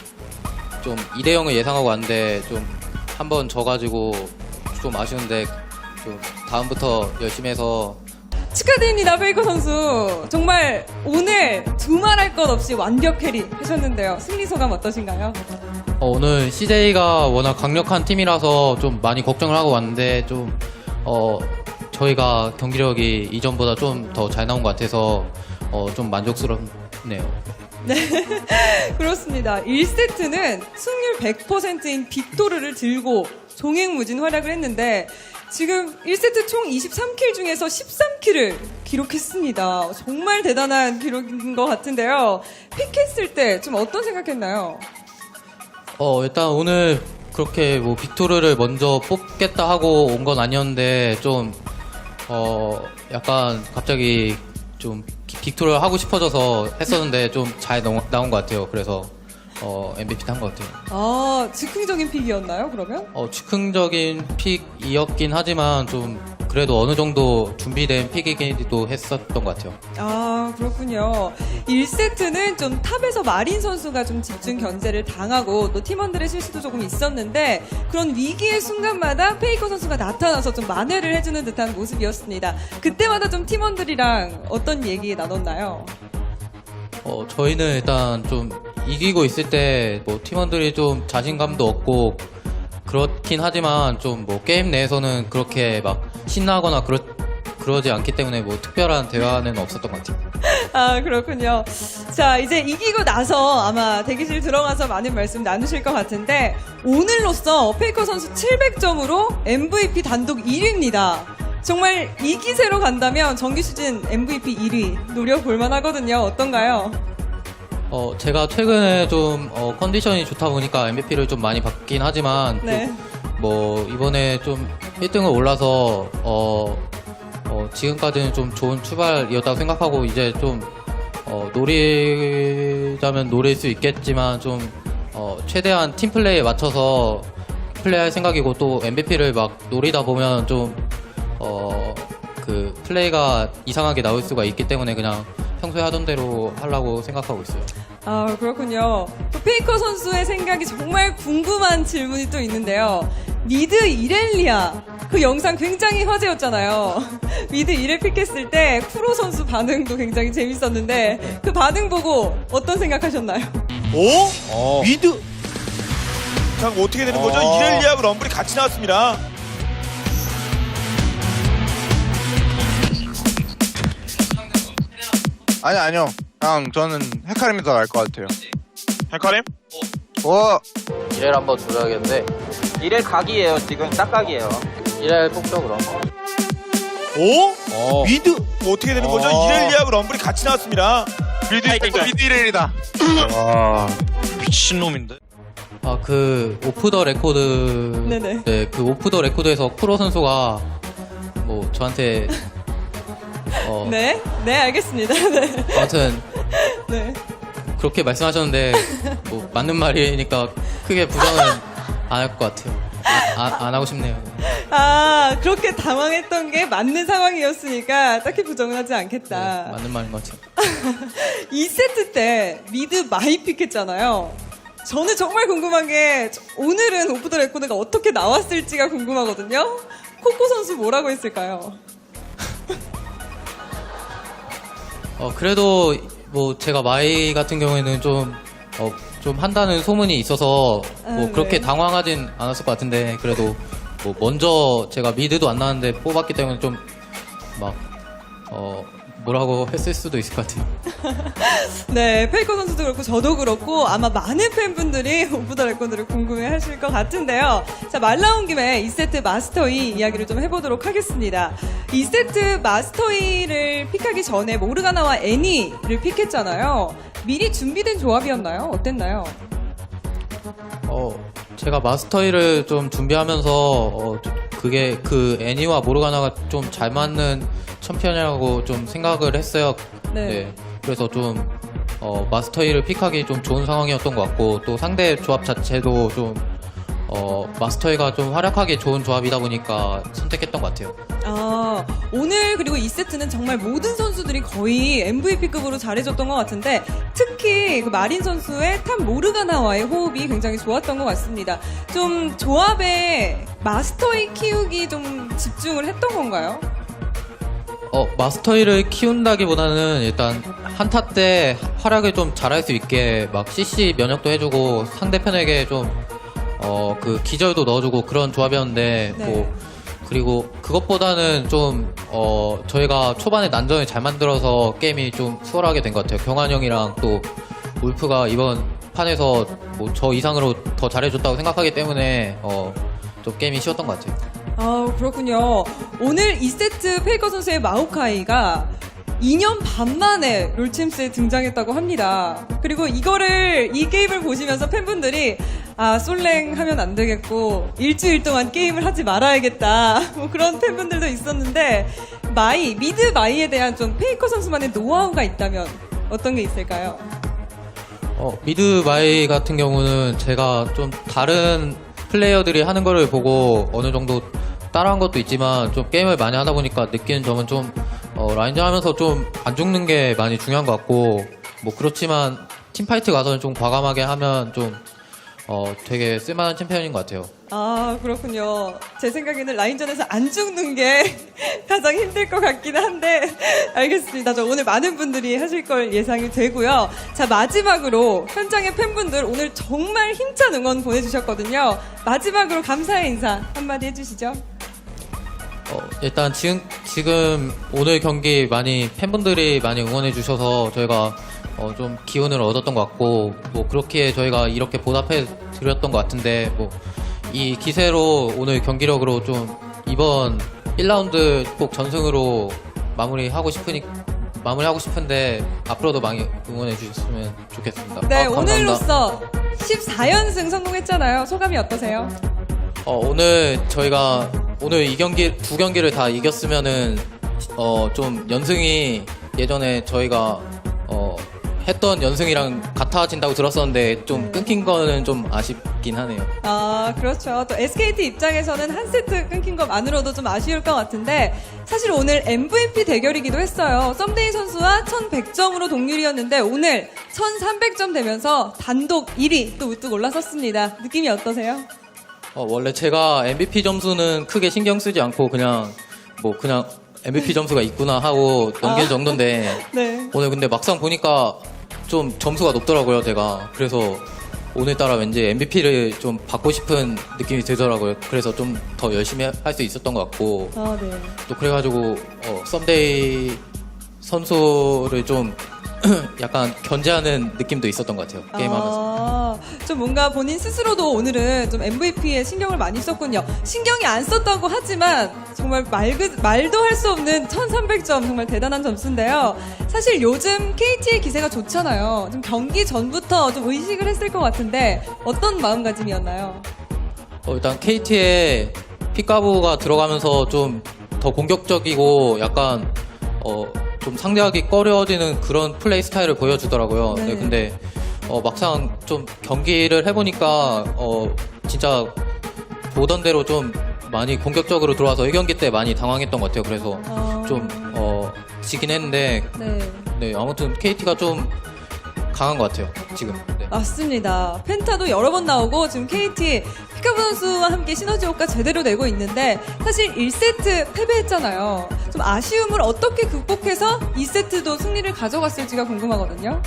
좀 2대0을 예상하고 왔는데 좀 한 번 져가지고 좀 아쉬운데 좀 다음부터 열심히 해서 축하드립니다, 페이커 선수. 정말 오늘 두말할 것 없이 완벽 캐리 하셨는데요. 승리 소감 어떠신가요? 오늘 CJ가 워낙 강력한 팀이라서 좀 많이 걱정을 하고 왔는데 좀 저희가 경기력이 이전보다 좀 더 잘 나온 것 같아서 좀 만족스럽네요. 네, 그렇습니다. 1세트는 승률 100%인 빅토르를 들고 종횡무진 활약을 했는데 지금 1세트 총 23킬 중에서 13킬을 기록했습니다. 정말 대단한 기록인 것 같은데요. 픽했을 때 좀 어떤 생각했나요? 일단 오늘 그렇게 뭐 빅토르를 먼저 뽑겠다 하고 온 건 아니었는데 좀 약간 갑자기 좀 빅토르를 하고 싶어져서 했었는데 좀 잘 나온 것 같아요. 그래서 MVP 탄 것 같아요. 아, 즉흥적인 픽이었나요, 그러면? 즉흥적인 픽이었긴 하지만 좀 그래도 어느 정도 준비된 픽이기도 했었던 것 같아요. 아, 그렇군요. 1세트는 좀 탑에서 마린 선수가 좀 집중 견제를 당하고 또 팀원들의 실수도 조금 있었는데 그런 위기의 순간마다 페이커 선수가 나타나서 좀 만회를 해주는 듯한 모습이었습니다. 그때마다 좀 팀원들이랑 어떤 얘기 나눴나요? 저희는 일단 좀 이기고 있을 때 뭐 팀원들이 좀 자신감도 얻고 그렇긴 하지만 좀 뭐 게임 내에서는 그렇게 막 신나거나 그러지 않기 때문에 뭐 특별한 대화는 없었던 것 같아요. 아, 그렇군요. 자, 이제 이기고 나서 아마 대기실 들어가서 많은 말씀 나누실 것 같은데 오늘로써 페이커 선수 700점으로 MVP 단독 1위입니다. 정말 이 기세로 간다면 정규 시즌 MVP 1위 노려볼 만하거든요. 어떤가요? 제가 최근에 좀 컨디션이 좋다 보니까 MVP를 좀 많이 받긴 하지만 네. 뭐 이번에 좀 1등을 올라서 지금까지는 좀 좋은 출발이었다고 생각하고 이제 좀 노리자면 노릴 수 있겠지만 좀 최대한 팀 플레이에 맞춰서 플레이할 생각이고 또 MVP를 막 노리다 보면 좀 그 플레이가 이상하게 나올 수가 있기 때문에 그냥 평소에 하던 대로 하려고 생각하고 있어요. 아, 그렇군요. 또 페이커 선수의 생각이 정말 궁금한 질문이 또 있는데요. 미드 이렐리아 그 영상 굉장히 화제였잖아요. 미드 1회 픽했을 때 쿠로 선수 반응도 굉장히 재밌었는데 그 반응 보고 어떤 생각하셨나요? 오? 미드 자, 그럼 어떻게 되는 거죠? 이렐리아하고 럼블이 같이 나왔습니다. 아니요. 그냥 저는 헤카림이 더 나을 것 같아요. 헤카림? 이렐 한번 줘야겠는데 이렐 각이에요. 지금 딱 각이에요. 이렐 뽑죠 그럼. 오? 미드? 어떻게 되는 거죠? 이렐리아하고 럼블이 같이 나왔습니다. 미드 이렐이다. 와, 미친놈인데. 그 오프 더 레코드 네네. 네, 그 오프 더 레코드에서 쿠로 선수가 뭐 저한테 네, 네, 알겠습니다. 네, 아무튼 네. 그렇게 말씀하셨는데 뭐 맞는 말이니까 크게 부정은 안 할 것 같아요. 안 하고 싶네요. 아, 그렇게 당황했던 게 맞는 상황이었으니까 딱히 부정은 하지 않겠다. 네, 맞는 말인 것 같아요. 2세트 때 미드 많이 픽했잖아요. 저는 정말 궁금한 게 오늘은 오프 더 레코드가 어떻게 나왔을지가 궁금하거든요. 코코 선수 뭐라고 했을까요? 그래도 뭐 제가 마이 같은 경우에는 좀 한다는 소문이 있어서 뭐 네. 그렇게 당황하진 않았을 것 같은데 그래도 뭐 먼저 제가 미드도 안 나왔는데 뽑았기 때문에 좀 막 뭐라고 했을 수도 있을 것 같아요. 네, 페이커 선수도 그렇고 저도 그렇고 아마 많은 팬분들이 오프 더 레코드를 궁금해 하실 것 같은데요. 자, 말 나온 김에 2세트 마스터이 이야기를 좀 해보도록 하겠습니다. 2세트 마스터이를 픽하기 전에 모르가나와 애니를 픽했잖아요. 미리 준비된 조합이었나요? 어땠나요? 제가 마스터이를 좀 준비하면서 그게 그 애니와 모르가나가 좀 잘 맞는 챔피언이라고 좀 생각을 했어요. 네. 그래서 좀 마스터이를 픽하기 좀 좋은 상황이었던 것 같고 또 상대 조합 자체도 좀 마스터이가 좀 활약하기 좋은 조합이다 보니까 선택했던 것 같아요. 아, 오늘 그리고 2세트는 정말 모든 선수들이 거의 MVP급으로 잘해줬던 것 같은데 특히 그 마린 선수의 탑 모르가나와의 호흡이 굉장히 좋았던 것 같습니다. 좀 조합에 마스터이 키우기 좀 집중을 했던 건가요? 마스터이를 키운다기보다는 일단 한타 때 활약을 좀 잘할 수 있게 막 CC 면역도 해주고 상대편에게 좀 그 기절도 넣어주고 그런 조합이었는데 네. 뭐 그리고 그것보다는 좀 저희가 초반에 난전을 잘 만들어서 게임이 좀 수월하게 된 것 같아요. 경환 형이랑 또 울프가 이번 판에서 뭐 저 이상으로 더 잘해줬다고 생각하기 때문에 좀 게임이 쉬웠던 것 같아요. 아, 그렇군요. 오늘 2세트 페이커 선수의 마오카이가 2년 반 만에 롤챔스에 등장했다고 합니다. 그리고 이 게임을 보시면서 팬분들이 솔랭 하면 안 되겠고 일주일 동안 게임을 하지 말아야겠다. 뭐 그런 팬분들도 있었는데 미드 마이에 대한 좀 페이커 선수만의 노하우가 있다면 어떤 게 있을까요? 미드 마이 같은 경우는 제가 좀 다른 플레이어들이 하는 거를 보고 어느 정도 따라한 것도 있지만 좀 게임을 많이 하다 보니까 느끼는 점은 좀 라인전 하면서 좀 안 죽는 게 많이 중요한 것 같고 뭐 그렇지만 팀파이트 가서는 좀 과감하게 하면 좀 되게 쓸만한 챔피언인 것 같아요. 아, 그렇군요. 제 생각에는 라인전에서 안 죽는 게 가장 힘들 것 같긴 한데, 알겠습니다. 저 오늘 많은 분들이 하실 걸 예상이 되고요. 자, 마지막으로 현장의 팬분들 오늘 정말 힘찬 응원 보내주셨거든요. 마지막으로 감사의 인사 한마디 해주시죠. 일단 지금 오늘 경기 많이 팬분들이 많이 응원해 주셔서 저희가 좀 기운을 얻었던 것 같고 뭐 그렇게 저희가 이렇게 보답해 드렸던 것 같은데 뭐 이 기세로 오늘 경기력으로 좀 이번 1라운드 꼭 전승으로 마무리하고 싶은데 앞으로도 많이 응원해 주셨으면 좋겠습니다. 네, 감사합니다. 오늘로써 14연승 성공했잖아요. 소감이 어떠세요? 오늘 저희가 오늘 두 경기를 다 이겼으면은 좀 연승이 예전에 저희가 했던 연승이랑 같아진다고 들었었는데 좀 끊긴 거는 좀 아쉽긴 하네요. 아, 그렇죠. 또 SKT 입장에서는 한 세트 끊긴 것만으로도 좀 아쉬울 것 같은데 사실 오늘 MVP 대결이기도 했어요. 썸데이 선수와 1100점으로 동률이었는데 오늘 1300점 되면서 단독 1위 또 우뚝 올라섰습니다. 느낌이 어떠세요? 원래 제가 MVP 점수는 크게 신경 쓰지 않고 그냥 MVP 점수가 있구나 하고 넘길 정도인데 네. 오늘 근데 막상 보니까 좀 점수가 높더라고요, 제가. 그래서 오늘따라 왠지 MVP를 좀 받고 싶은 느낌이 들더라고요. 그래서 좀 더 열심히 할 수 있었던 것 같고 아, 네. 또 그래가지고 썸데이 선수를 좀 약간 견제하는 느낌도 있었던 것 같아요, 게임하면서. 좀 뭔가 본인 스스로도 오늘은 좀 MVP에 신경을 많이 썼군요. 신경이 안 썼다고 하지만 정말 말도 할 수 없는 1300점 정말 대단한 점수인데요. 사실 요즘 KT의 기세가 좋잖아요. 좀 경기 전부터 좀 의식을 했을 것 같은데 어떤 마음가짐이었나요? 일단 KT의 픽가브가 들어가면서 좀 더 공격적이고 약간 좀 상대하기 꺼려지는 그런 플레이 스타일을 보여주더라고요. 네. 네, 근데 막상 좀 경기를 해보니까 진짜 보던 대로 좀 많이 공격적으로 들어와서 1경기 때 많이 당황했던 것 같아요. 그래서 좀 지긴 했는데 네. 네, 아무튼 KT가 좀 강한 것 같아요, 지금. 네. 맞습니다. 펜타도 여러 번 나오고 지금 KT 피카부 선수와 함께 시너지 효과 제대로 내고 있는데 사실 1세트 패배했잖아요. 좀 아쉬움을 어떻게 극복해서 2세트도 승리를 가져갔을지가 궁금하거든요.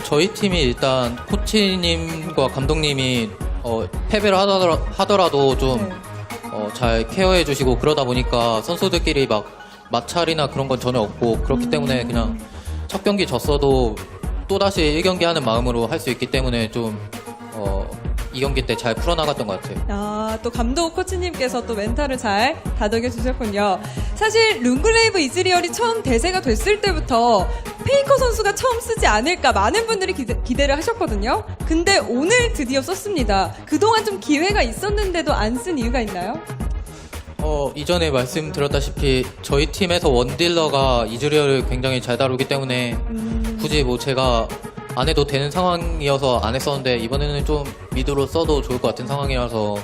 저희 팀이 일단 코치님과 감독님이 패배를 하더라도 좀 잘 케어해 주시고 그러다 보니까 선수들끼리 막 마찰이나 그런 건 전혀 없고 그렇기 때문에 그냥 첫 경기 졌어도 또다시 1경기 하는 마음으로 할 수 있기 때문에 좀 2경기 때 잘 풀어나갔던 것 같아요. 아, 또 감독 코치님께서 또 멘탈을 잘 다독여 주셨군요. 사실 룬글레이브 이즈리얼이 처음 대세가 됐을 때부터 페이커 선수가 처음 쓰지 않을까 많은 분들이 기대를 하셨거든요. 근데 오늘 드디어 썼습니다. 그동안 좀 기회가 있었는데도 안 쓴 이유가 있나요? 이전에 말씀드렸다시피 저희 팀에서 원딜러가 이즈리얼을 굉장히 잘 다루기 때문에 굳이 뭐 제가 안 해도 되는 상황이어서 안 했었는데 이번에는 좀 미드로 써도 좋을 것 같은 상황이라서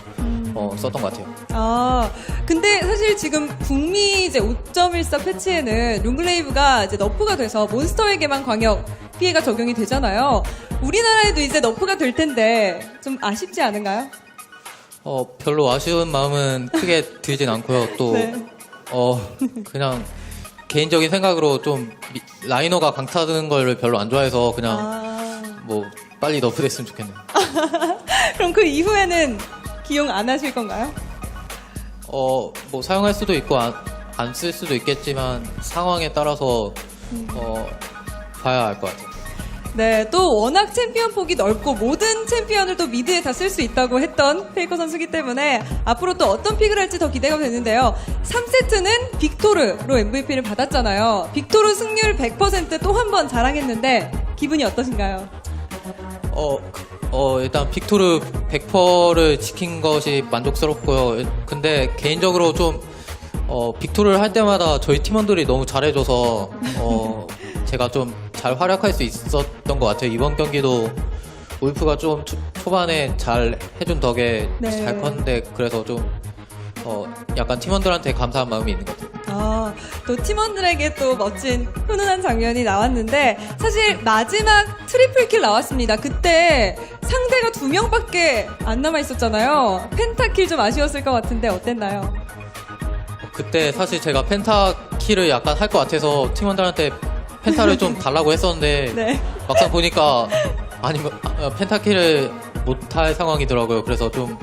썼던 것 같아요. 아, 근데 사실 지금 북미 이제 5.14 패치에는 룬글레이브가 이제 너프가 돼서 몬스터에게만 광역 피해가 적용이 되잖아요. 우리나라에도 이제 너프가 될 텐데 좀 아쉽지 않은가요? 별로 아쉬운 마음은 크게 들진 않고요. 또, 네. 그냥 개인적인 생각으로 좀 라이너가 강타드는 걸 별로 안 좋아해서 그냥 아, 뭐 빨리 너프됐으면 좋겠네요. 그럼 그 이후에는 기용 안 하실 건가요? 뭐 사용할 수도 있고 안 쓸 수도 있겠지만 상황에 따라서 봐야 알 것 같아요. 네, 또 워낙 챔피언 폭이 넓고 모든 챔피언을 또 미드에 다 쓸 수 있다고 했던 페이커 선수기 때문에 앞으로 또 어떤 픽을 할지 더 기대가 되는데요. 3세트는 빅토르로 MVP를 받았잖아요. 빅토르 승률 100% 또 한 번 자랑했는데 기분이 어떠신가요? 일단 빅토르 100%를 지킨 것이 만족스럽고요. 근데 개인적으로 좀 빅토르를 할 때마다 저희 팀원들이 너무 잘해줘서 제가 좀 잘 활약할 수 있었던 것 같아요. 이번 경기도 울프가 좀 초반에 잘 해준 덕에 네. 잘 컸는데 그래서 좀 약간 팀원들한테 감사한 마음이 있는 것 같아요. 아, 또 팀원들에게 또 멋진 훈훈한 장면이 나왔는데 사실 마지막 트리플킬 나왔습니다. 그때 상대가 2명밖에 안 남아 있었잖아요. 펜타킬 좀 아쉬웠을 것 같은데 어땠나요? 그때 사실 제가 펜타킬을 약간 할 것 같아서 팀원들한테 펜타를 좀 달라고 했었는데 네. 막상 보니까 펜타킬을 못할 상황이더라고요. 그래서 좀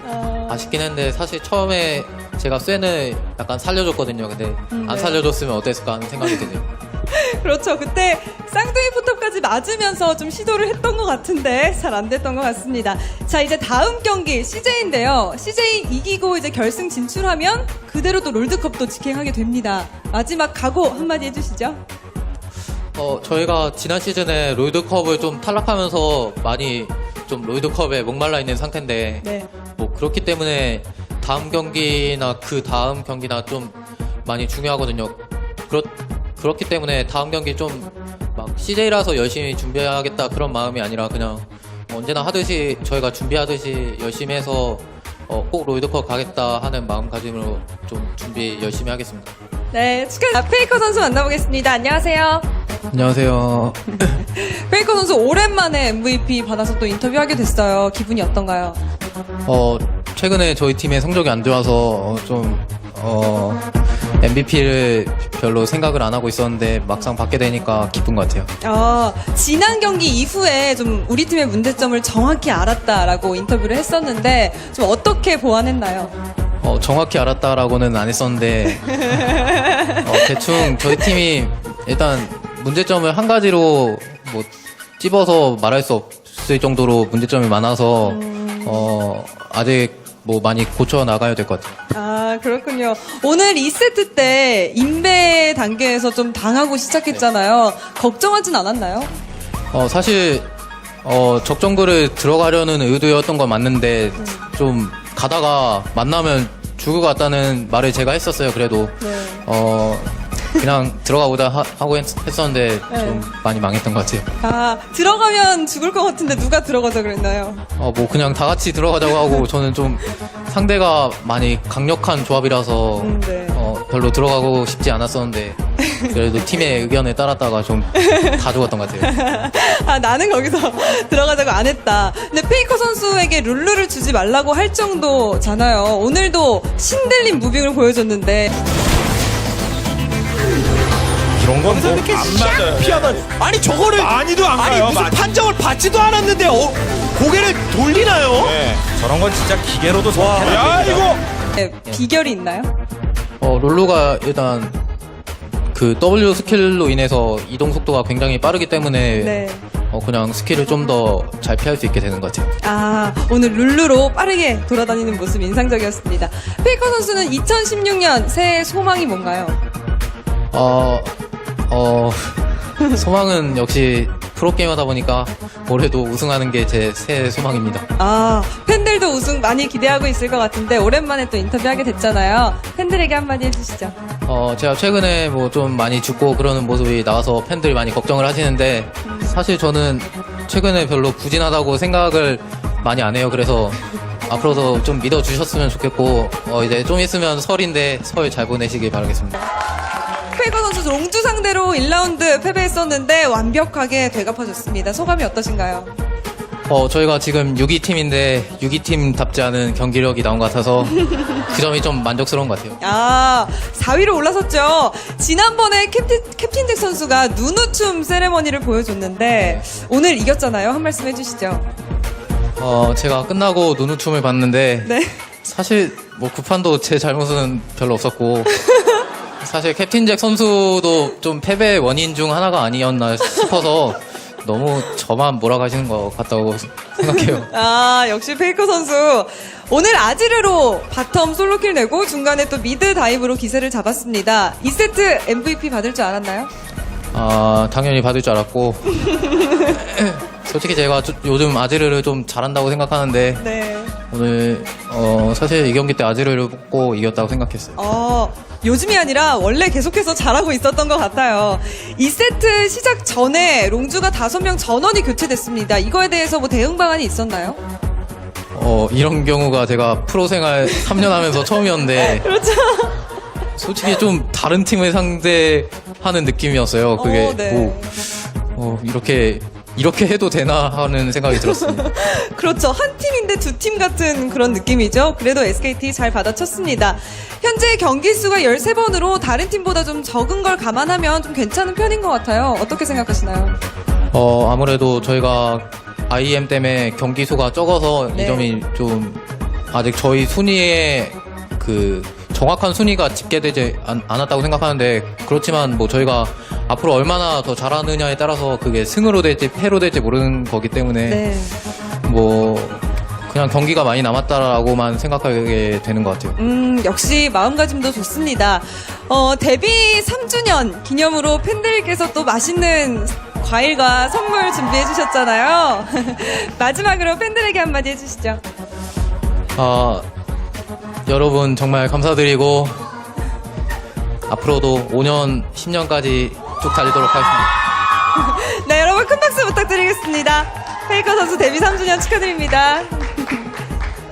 아쉽긴 했는데 사실 처음에 제가 쇠는 약간 살려줬거든요. 근데 안 네. 살려줬으면 어땠을까 하는 생각이 드네요. 그렇죠. 그때 쌍둥이 포탑까지 맞으면서 좀 시도를 했던 것 같은데 잘 안 됐던 것 같습니다. 자, 이제 다음 경기 CJ인데요. CJ 이기고 이제 결승 진출하면 그대로 또 롤드컵도 직행하게 됩니다. 마지막 각오 한마디 해주시죠. 저희가 지난 시즌에 롤드컵을 좀 탈락하면서 많이 좀 롤드컵에 목말라 있는 상태인데 네. 뭐 그렇기 때문에 다음 경기나 그 다음 경기나 좀 많이 중요하거든요. 그렇기 때문에 다음 경기 좀 막 CJ라서 열심히 준비하겠다 그런 마음이 아니라 그냥 언제나 하듯이 저희가 준비하듯이 열심히 해서 꼭 롤드컵 가겠다 하는 마음가짐으로 좀 준비 열심히 하겠습니다. 네, 축하드립니다. 페이커 선수 만나보겠습니다. 안녕하세요. 안녕하세요. 페이커 선수 오랜만에 MVP 받아서 또 인터뷰하게 됐어요. 기분이 어떤가요? 최근에 저희 팀의 성적이 안 좋아서 MVP를 별로 생각을 안 하고 있었는데 막상 받게 되니까 기쁜 것 같아요. 지난 경기 이후에 좀 우리 팀의 문제점을 정확히 알았다라고 인터뷰를 했었는데 좀 어떻게 보완했나요? 정확히 알았다라고는 안 했었는데 대충 저희 팀이 일단 문제점을 한 가지로 뭐 찝어서 말할 수 없을 정도로 문제점이 많아서 아직 뭐 많이 고쳐 나가야 될 것 같아요. 아, 그렇군요. 오늘 2세트 때 인베 단계에서 좀 당하고 시작했잖아요. 걱정하진 않았나요? 사실 적정글을 들어가려는 의도였던 건 맞는데 좀 가다가 만나면 죽을 것 같다는 말을 제가 했었어요. 그래도 네. 그냥 들어가보자 하고 했었는데 좀 많이 망했던 것 같아요. 아, 들어가면 죽을 것 같은데 누가 들어가자 그랬나요? 뭐 그냥 다 같이 들어가자고 하고 저는 좀 상대가 많이 강력한 조합이라서 네. 별로 들어가고 싶지 않았었는데 그래도 팀의 의견에 따랐다가 좀 다 죽었던 것 같아요. 아, 나는 거기서 들어가자고 안 했다. 근데 페이커 선수에게 룰루를 주지 말라고 할 정도잖아요. 오늘도 신들린 무빙을 보여줬는데. 이런 건 뭐 이렇게 안 맞아요. 피하다니. 아니 저거를 많이도 안 아니 가요, 무슨 많이. 판정을 받지도 않았는데 고개를 돌리나요? 네, 저런 건 진짜 기계로도 정확해야 야 됩니다. 이거 네, 비결이 있나요? 롤루가 일단 그 W 스킬로 인해서 이동 속도가 굉장히 빠르기 때문에 네. 그냥 스킬을 좀 더 잘 피할 수 있게 되는 것 같아요. 아, 오늘 룰루로 빠르게 돌아다니는 모습 인상적이었습니다. 페이커 선수는 2016년 새해 소망이 뭔가요? 소망은 역시 프로게이머다 보니까 올해도 우승하는 게 제 새해 소망입니다. 아, 팬들도 우승 많이 기대하고 있을 것 같은데 오랜만에 또 인터뷰하게 됐잖아요. 팬들에게 한마디 해주시죠. 제가 최근에 뭐 좀 많이 죽고 그러는 모습이 나와서 팬들이 많이 걱정을 하시는데 사실 저는 최근에 별로 부진하다고 생각을 많이 안 해요. 그래서 앞으로도 좀 믿어주셨으면 좋겠고 이제 좀 있으면 설인데 설 잘 보내시길 바라겠습니다. 페이커 선수 롱주 상대로 1라운드 패배했었는데 완벽하게 되갚아줬습니다. 소감이 어떠신가요? 저희가 지금 6위팀인데 6위팀답지 않은 경기력이 나온 것 같아서 그 점이 좀 만족스러운 것 같아요. 아, 4위로 올라섰죠. 지난번에 캡틴 잭 선수가 눈우춤 세레머니를 보여줬는데 오늘 이겼잖아요. 한 말씀 해주시죠. 제가 끝나고 눈우춤을 봤는데 네. 사실 뭐 구판도 제 잘못은 별로 없었고 사실 캡틴 잭 선수도 좀 패배의 원인 중 하나가 아니었나 싶어서 너무 저만 몰아가시는 것 같다고 생각해요. 아, 역시 페이커 선수. 오늘 아지르로 바텀 솔로킬 내고 중간에 또 미드 다이브로 기세를 잡았습니다. 2세트 MVP 받을 줄 알았나요? 당연히 받을 줄 알았고 솔직히 제가 요즘 아지르를 좀 잘한다고 생각하는데 네. 오늘 사실 이 경기 때 아지르를 뽑고 이겼다고 생각했어요. 요즘이 아니라 원래 계속해서 잘하고 있었던 것 같아요. 2세트 시작 전에 롱주가 5명 전원이 교체됐습니다. 이거에 대해서 뭐 대응 방안이 있었나요? 이런 경우가 제가 프로 생활 3년 하면서 처음이었는데 그렇죠. 솔직히 좀 다른 팀을 상대하는 느낌이었어요. 그게 네. 이렇게 해도 되나 하는 생각이 들었습니다. 그렇죠. 한 팀인데 두 팀 같은 그런 느낌이죠. 그래도 SKT 잘 받아쳤습니다. 현재 경기 수가 13번으로 다른 팀보다 좀 적은 걸 감안하면 좀 괜찮은 편인 것 같아요. 어떻게 생각하시나요? 아무래도 저희가 IEM 때문에 경기 수가 적어서 네. 이 점이 좀 아직 저희 순위에 그 정확한 순위가 집계되지 않았다고 생각하는데 그렇지만 뭐 저희가 앞으로 얼마나 더 잘하느냐에 따라서 그게 승으로 될지 패로 될지 모르는 거기 때문에 네. 뭐 그냥 경기가 많이 남았다라고만 생각하게 되는 것 같아요. 역시 마음가짐도 좋습니다. 데뷔 3주년 기념으로 팬들께서 또 맛있는 과일과 선물 준비해 주셨잖아요. 마지막으로 팬들에게 한마디 해주시죠. 여러분 정말 감사드리고 앞으로도 5년, 10년까지 쭉 달리도록 하겠습니다. 네, 여러분 큰 박수 부탁드리겠습니다. 페이커 선수 데뷔 3주년 축하드립니다.